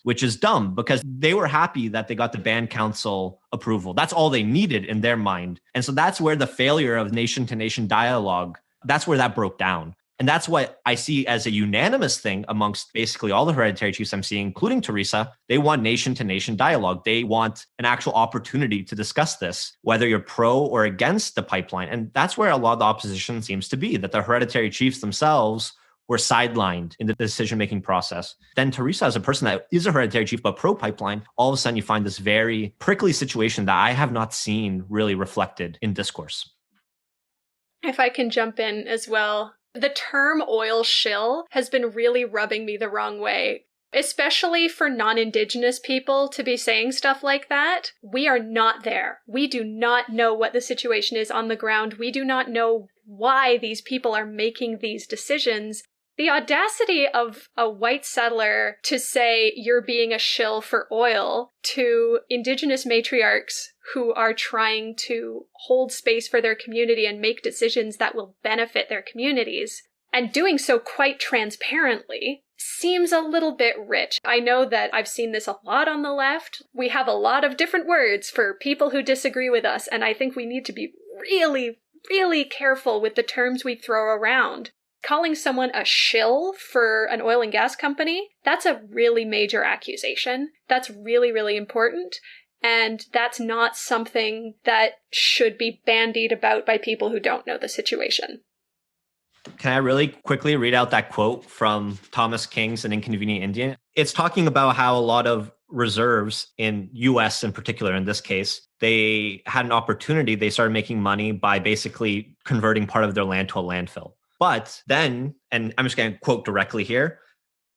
which is dumb because they were happy that they got the band council approval. That's all they needed in their mind. And so that's where the failure of nation to nation dialogue, that's where that broke down. And that's what I see as a unanimous thing amongst basically all the hereditary chiefs I'm seeing, including Theresa. They want nation to nation dialogue. They want an actual opportunity to discuss this, whether you're pro or against the pipeline. And that's where a lot of the opposition seems to be, that the hereditary chiefs themselves were sidelined in the decision-making process. Then Theresa, as a person that is a hereditary chief but pro-pipeline, all of a sudden you find this very prickly situation that I have not seen really reflected in discourse. If I can jump in as well, the term oil shill has been really rubbing me the wrong way, especially for non-Indigenous people to be saying stuff like that. We are not there. We do not know what the situation is on the ground. We do not know why these people are making these decisions. The audacity of a white settler to say you're being a shill for oil to Indigenous matriarchs who are trying to hold space for their community and make decisions that will benefit their communities, and doing so quite transparently, seems a little bit rich. I know that I've seen this a lot on the left. We have a lot of different words for people who disagree with us, and I think we need to be really, really careful with the terms we throw around. Calling someone a shill for an oil and gas company, that's a really major accusation. That's really, really important. And that's not something that should be bandied about by people who don't know the situation. Can I really quickly read out that quote from Thomas King's An Inconvenient Indian? It's talking about how a lot of reserves in US in particular, in this case, they had an opportunity. They started making money by basically converting part of their land to a landfill. But then, and I'm just going to quote directly here,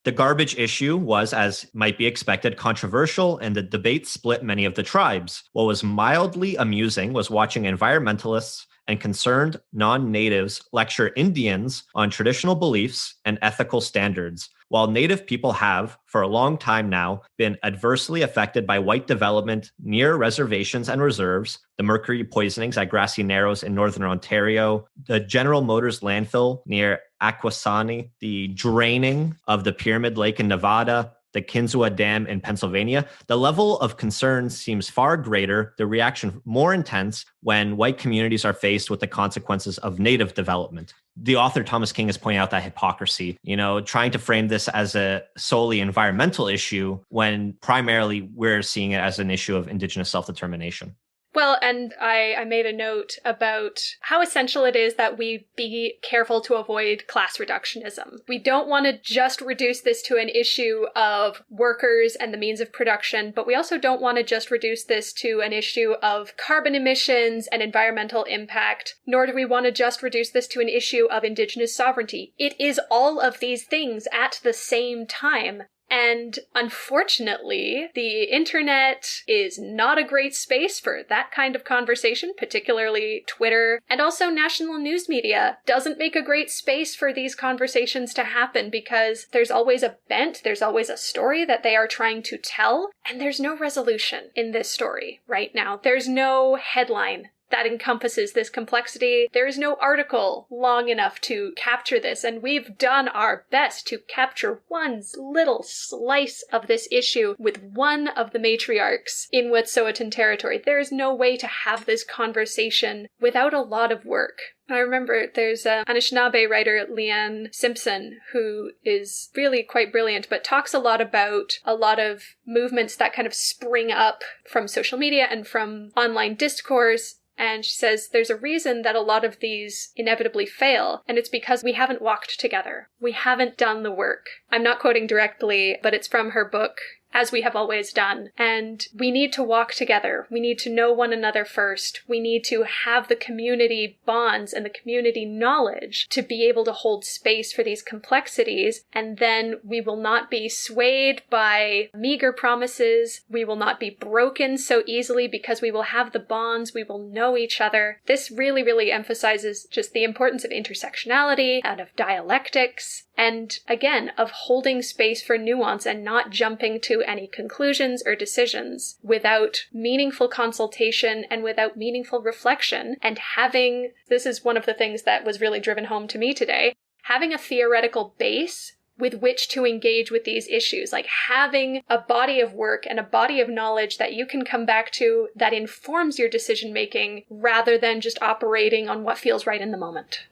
the garbage issue was, as might be expected, controversial, and the debate split many of the tribes. What was mildly amusing was watching environmentalists and concerned non-natives lecture Indians on traditional beliefs and ethical standards, while Native people have, for a long time now, been adversely affected by white development near reservations and reserves, the mercury poisonings at Grassy Narrows in northern Ontario, the General Motors landfill near Akwesasne, the draining of the Pyramid Lake in Nevada, the Kinsua Dam in Pennsylvania. The level of concern seems far greater, the reaction more intense when white communities are faced with the consequences of native development. The author Thomas King is pointing out that hypocrisy, trying to frame this as a solely environmental issue when primarily we're seeing it as an issue of Indigenous self-determination. Well, and I made a note about how essential it is that we be careful to avoid class reductionism. We don't want to just reduce this to an issue of workers and the means of production, but we also don't want to just reduce this to an issue of carbon emissions and environmental impact, nor do we want to just reduce this to an issue of Indigenous sovereignty. It is all of these things at the same time. And unfortunately, the internet is not a great space for that kind of conversation, particularly Twitter, and also national news media doesn't make a great space for these conversations to happen because there's always a bent, there's always a story that they are trying to tell, and there's no resolution in this story right now. There's no headline that encompasses this complexity. There is no article long enough to capture this, and we've done our best to capture one little slice of this issue with one of the matriarchs in Wet'suwet'en territory. There is no way to have this conversation without a lot of work. I remember there's an Anishinaabe writer, Leanne Simpson, who is really quite brilliant, but talks a lot about a lot of movements that kind of spring up from social media and from online discourse. And she says there's a reason that a lot of these inevitably fail, and it's because we haven't walked together. We haven't done the work. I'm not quoting directly, but it's from her book, As We Have Always Done. And we need to walk together. We need to know one another first. We need to have the community bonds and the community knowledge to be able to hold space for these complexities. And then we will not be swayed by meager promises. We will not be broken so easily because we will have the bonds. We will know each other. This really, really emphasizes just the importance of intersectionality and of dialectics And again, of holding space for nuance and not jumping to any conclusions or decisions without meaningful consultation and without meaningful reflection, and having, this is one of the things that was really driven home to me today, having a theoretical base with which to engage with these issues, like having a body of work and a body of knowledge that you can come back to that informs your decision making rather than just operating on what feels right in the moment.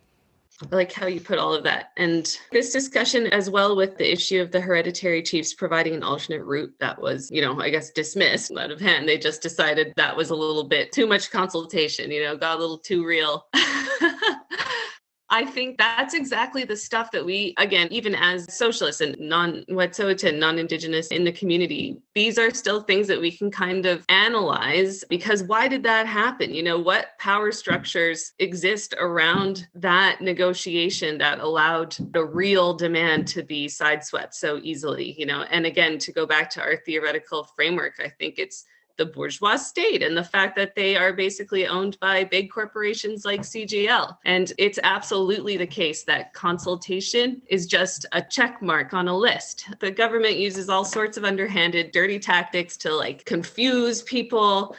I like how you put all of that. And this discussion as well with the issue of the hereditary chiefs providing an alternate route that was, I guess dismissed out of hand. They just decided that was a little bit too much consultation, got a little too real. I think that's exactly the stuff that we, again, even as socialists and non-Wet'suwet'en, non-Indigenous in the community, these are still things that we can kind of analyze, because why did that happen? What power structures exist around that negotiation that allowed the real demand to be sideswept so easily, And again, to go back to our theoretical framework, I think it's the bourgeois state and the fact that they are basically owned by big corporations like CGL. And it's absolutely the case that consultation is just a check mark on a list. The government uses all sorts of underhanded, dirty tactics to confuse people.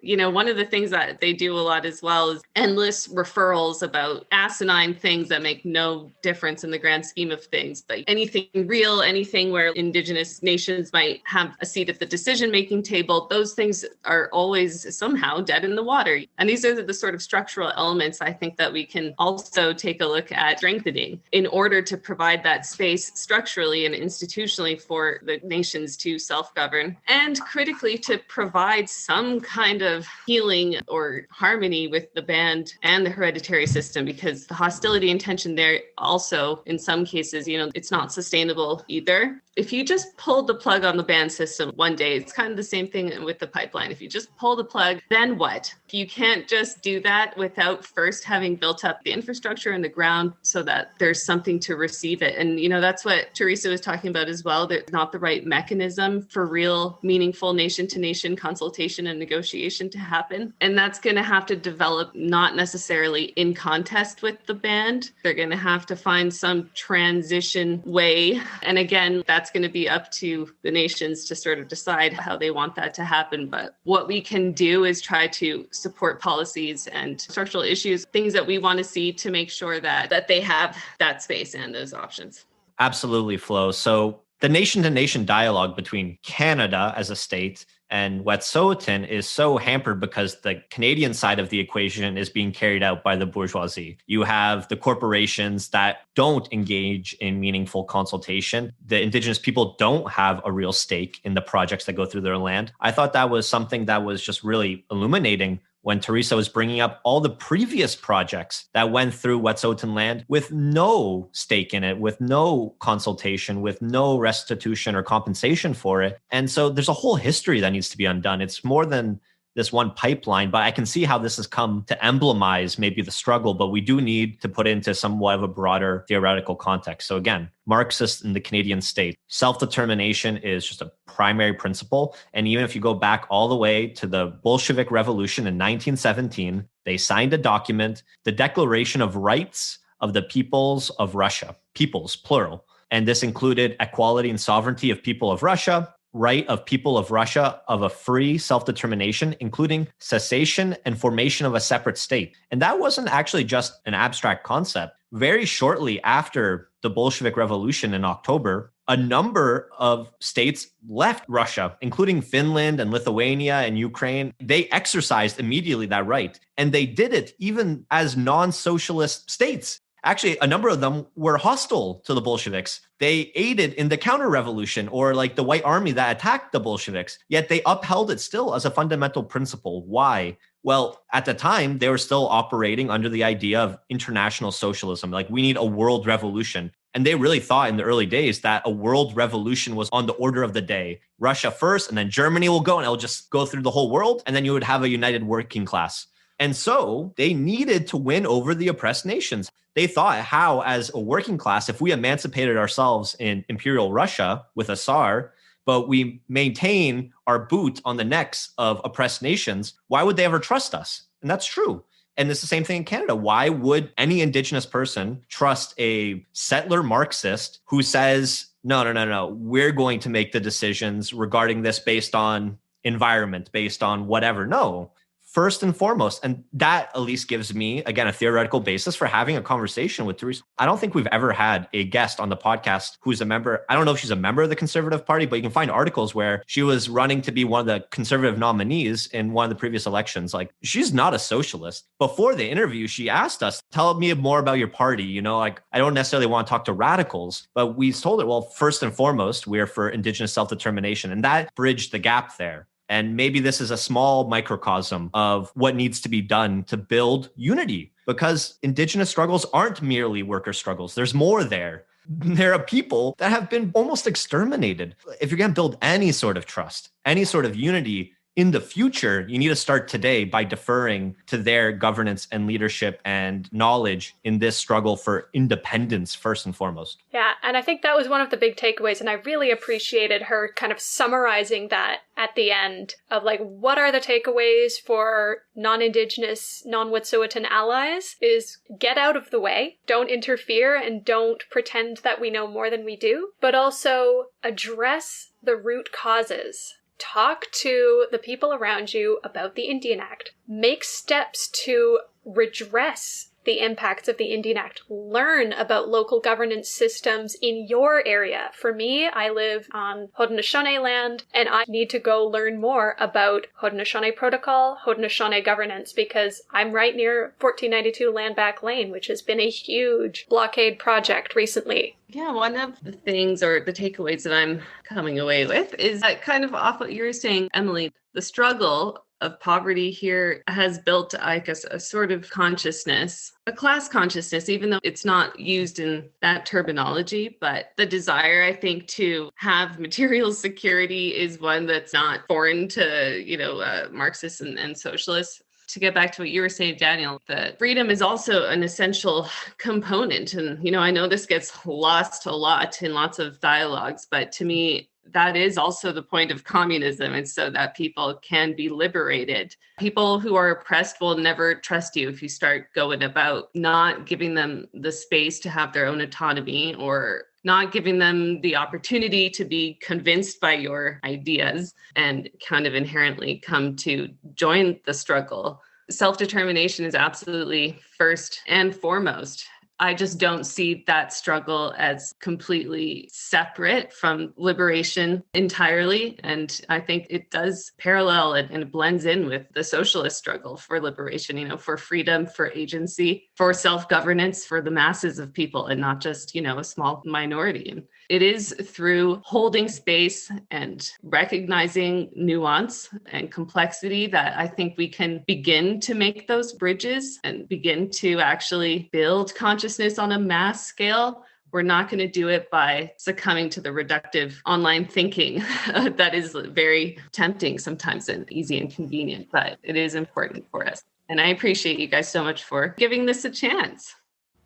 One of the things that they do a lot as well is endless referrals about asinine things that make no difference in the grand scheme of things. But anything real, anything where Indigenous nations might have a seat at the decision-making table, those things are always somehow dead in the water. And these are the sort of structural elements I think that we can also take a look at strengthening in order to provide that space structurally and institutionally for the nations to self-govern, and critically to provide some kind of healing or harmony with the band and the hereditary system, because the hostility and tension there also, in some cases, it's not sustainable either. If you just pulled the plug on the band system one day, it's kind of the same thing with the pipeline. If you just pull the plug, then what? You can't just do that without first having built up the infrastructure and the ground so that there's something to receive it. And, that's what Theresa was talking about as well. There's not the right mechanism for real, meaningful nation-to-nation consultation and negotiation to happen. And that's going to have to develop not necessarily in contest with the band. They're going to have to find some transition way. And again, that's going to be up to the nations to sort of decide how they want that to happen. But what we can do is try to support policies and structural issues, things that we want to see to make sure that they have that space and those options. Absolutely, Flo. So the nation-to-nation dialogue between Canada as a state and Wet'suwet'en is so hampered because the Canadian side of the equation is being carried out by the bourgeoisie. You have the corporations that don't engage in meaningful consultation. The Indigenous people don't have a real stake in the projects that go through their land. I thought that was something that was just really illuminating when Theresa was bringing up all the previous projects that went through Wet'suwet'en land with no stake in it, with no consultation, with no restitution or compensation for it. And so there's a whole history that needs to be undone. It's more than this one pipeline, but I can see how this has come to emblemize maybe the struggle, but we do need to put into somewhat of a broader theoretical context. So again, Marxists in the Canadian state, self-determination is just a primary principle. And even if you go back all the way to the Bolshevik Revolution in 1917, they signed a document, the Declaration of Rights of the Peoples of Russia, peoples, plural. And this included equality and sovereignty of people of Russia, right of people of Russia of a free self-determination, including cessation and formation of a separate state. And that wasn't actually just an abstract concept. Very shortly after the Bolshevik Revolution in October, a number of states left Russia, including Finland and Lithuania and Ukraine. They exercised immediately that right. And they did it even as non-socialist states. Actually, a number of them were hostile to the Bolsheviks. They aided in the counter-revolution, or like the White Army that attacked the Bolsheviks, yet they upheld it still as a fundamental principle. Why? Well, at the time, they were still operating under the idea of international socialism. Like, we need a world revolution. And they really thought in the early days that a world revolution was on the order of the day. Russia first, and then Germany will go, and it'll just go through the whole world. And then you would have a united working class. And so they needed to win over the oppressed nations. They thought, how, as a working class, if we emancipated ourselves in Imperial Russia with a Tsar, but we maintain our boot on the necks of oppressed nations, why would they ever trust us? And that's true. And it's the same thing in Canada. Why would any Indigenous person trust a settler Marxist who says, no, we're going to make the decisions regarding this based on environment, based on whatever? No. First and foremost, and that at least gives me, again, a theoretical basis for having a conversation with Theresa. I don't think we've ever had a guest on the podcast who's a member. I don't know if she's a member of the Conservative Party, but you can find articles where she was running to be one of the Conservative nominees in one of the previous elections. Like, she's not a socialist. Before the interview, she asked us, tell me more about your party. Like, I don't necessarily want to talk to radicals, but we told her, well, first and foremost, we're for Indigenous self-determination. And that bridged the gap there. And maybe this is a small microcosm of what needs to be done to build unity, because Indigenous struggles aren't merely worker struggles. There's more there. There are people that have been almost exterminated. If you're going to build any sort of trust, any sort of unity in the future, you need to start today by deferring to their governance and leadership and knowledge in this struggle for independence, first and foremost. Yeah, and I think that was one of the big takeaways, and I really appreciated her kind of summarizing that at the end of like, what are the takeaways for non-Indigenous, non-Wet'suwet'en allies is get out of the way, don't interfere, and don't pretend that we know more than we do, but also address the root causes. Talk to the people around you about the Indian Act. Make steps to redress the impacts of the Indian Act. Learn about local governance systems in your area. For me, I live on Haudenosaunee land, and I need to go learn more about Haudenosaunee Protocol, Haudenosaunee governance, because I'm right near 1492 Landback Lane, which has been a huge blockade project recently. Yeah, one of the things or the takeaways that I'm coming away with is that kind of off what you were saying, Emily, the struggle of poverty here has built, I guess, a sort of consciousness, a class consciousness, even though it's not used in that terminology. But the desire, I think, to have material security is one that's not foreign to, Marxists and socialists. To get back to what you were saying, Daniel, that freedom is also an essential component. And, I know this gets lost a lot in lots of dialogues, but to me, that is also the point of communism. And so that people can be liberated. People who are oppressed will never trust you if you start going about not giving them the space to have their own autonomy, or not giving them the opportunity to be convinced by your ideas and kind of inherently come to join the struggle. Self-determination is absolutely first and foremost. I just don't see that struggle as completely separate from liberation entirely. And I think it does parallel and it blends in with the socialist struggle for liberation, for freedom, for agency, for self-governance, for the masses of people, and not just, a small minority. And it is through holding space and recognizing nuance and complexity that I think we can begin to make those bridges and begin to actually build consciousness on a mass scale. We're not going to do it by succumbing to the reductive online thinking that is very tempting sometimes and easy and convenient, but it is important for us. And I appreciate you guys so much for giving this a chance.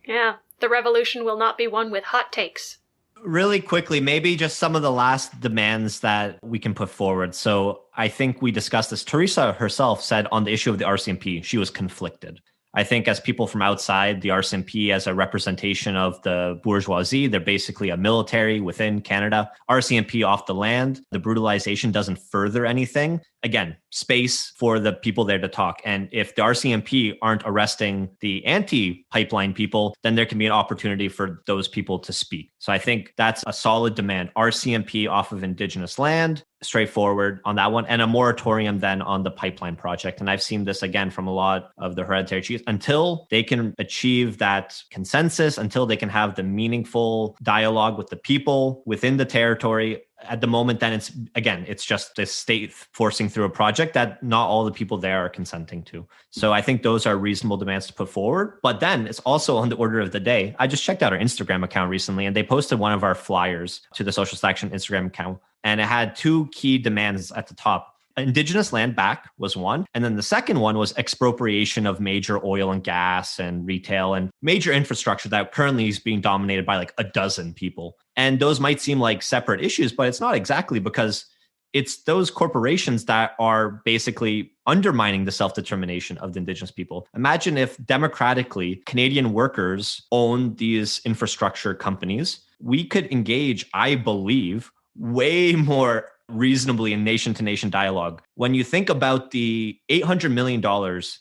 Yeah, the revolution will not be won with hot takes. Really quickly, maybe just some of the last demands that we can put forward. So I think we discussed this. Theresa herself said on the issue of the RCMP, she was conflicted. I think as people from outside, the RCMP as a representation of the bourgeoisie, they're basically a military within Canada. RCMP off the land, the brutalization doesn't further anything. Again, space for the people there to talk. And if the RCMP aren't arresting the anti-pipeline people, then there can be an opportunity for those people to speak. So I think that's a solid demand. RCMP off of Indigenous land, straightforward on that one, and a moratorium then on the pipeline project. And I've seen this again from a lot of the hereditary chiefs. Until they can achieve that consensus, until they can have the meaningful dialogue with the people within the territory, at the moment, then it's just the state forcing through a project that not all the people there are consenting to. So I think those are reasonable demands to put forward. But then it's also on the order of the day. I just checked out our Instagram account recently, and they posted one of our flyers to the Socialist Action Instagram account. And it had two key demands at the top. Indigenous land back was one. And then the second one was expropriation of major oil and gas and retail and major infrastructure that currently is being dominated by like a dozen people. And those might seem like separate issues, but it's not exactly, because It's those corporations that are basically undermining the self-determination of the Indigenous people. Imagine if democratically Canadian workers own these infrastructure companies. We could engage, I believe, way more reasonably in nation-to-nation dialogue. When you think about the $800 million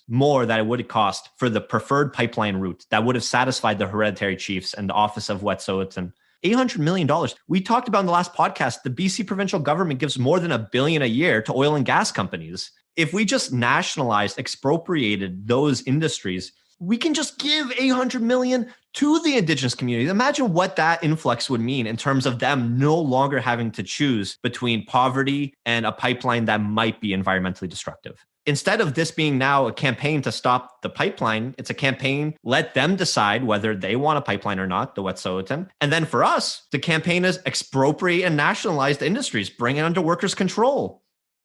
more that it would have cost for the preferred pipeline route that would have satisfied the hereditary chiefs and the office of Wet'suwet'en, $800 million. We talked about in the last podcast, the BC provincial government gives more than $1 billion a year to oil and gas companies. If we just nationalized, expropriated those industries, we can just give $800 million to the Indigenous community. Imagine what that influx would mean in terms of them no longer having to choose between poverty and a pipeline that might be environmentally destructive. Instead of this being now a campaign to stop the pipeline, it's a campaign, let them decide whether they want a pipeline or not, the Wet'suwet'en. And then for us, the campaign is expropriate and nationalize the industries, bring it under workers' control.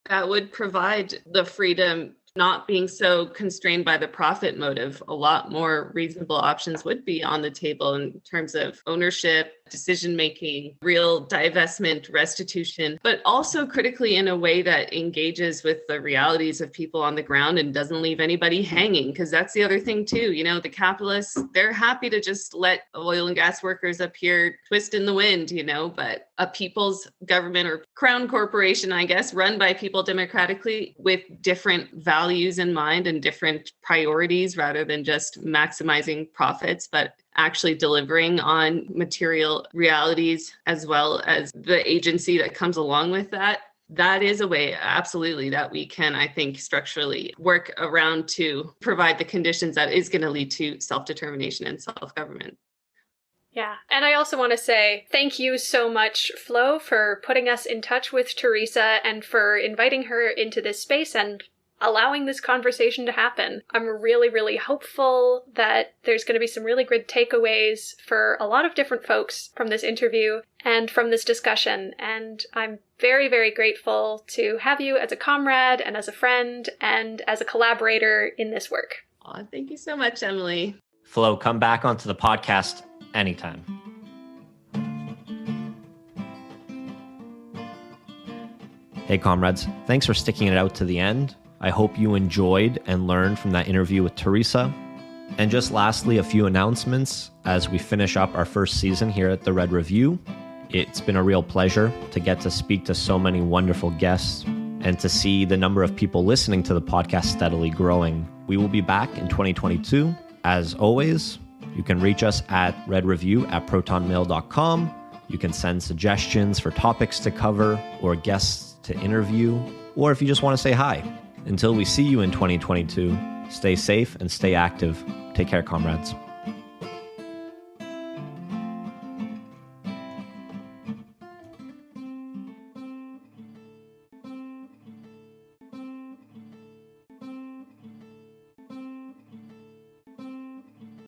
That would provide the freedom, not being so constrained by the profit motive. A lot more reasonable options would be on the table in terms of ownership, decision-making, real divestment, restitution, but also critically in a way that engages with the realities of people on the ground and doesn't leave anybody hanging. Because that's the other thing too, you know, the capitalists, they're happy to just let oil and gas workers up here twist in the wind, you know, but a people's government or crown corporation, I guess, run by people democratically with different values in mind and different priorities rather than just maximizing profits, but actually delivering on material realities as well as the agency that comes along with that. That is a way, absolutely, that we can, I think, structurally work around to provide the conditions that is going to lead to self-determination and self-government. Yeah. And I also want to say thank you so much, Flo, for putting us in touch with Theresa and for inviting her into this space and allowing this conversation to happen. I'm really, really hopeful that there's going to be some really good takeaways for a lot of different folks from this interview and from this discussion. And I'm very, very grateful to have you as a comrade and as a friend and as a collaborator in this work. Oh, thank you so much, Emily. Flo, come back onto the podcast anytime. Hey, comrades, thanks for sticking it out to the end. I hope you enjoyed and learned from that interview with Theresa. And just lastly, a few announcements as we finish up our first season here at The Red Review. It's been a real pleasure to get to speak to so many wonderful guests and to see the number of people listening to the podcast steadily growing. We will be back in 2022. As always, you can reach us at redreview@protonmail.com. You can send suggestions for topics to cover or guests to interview, or if you just want to say hi. Until we see you in 2022, stay safe and stay active. Take care, comrades.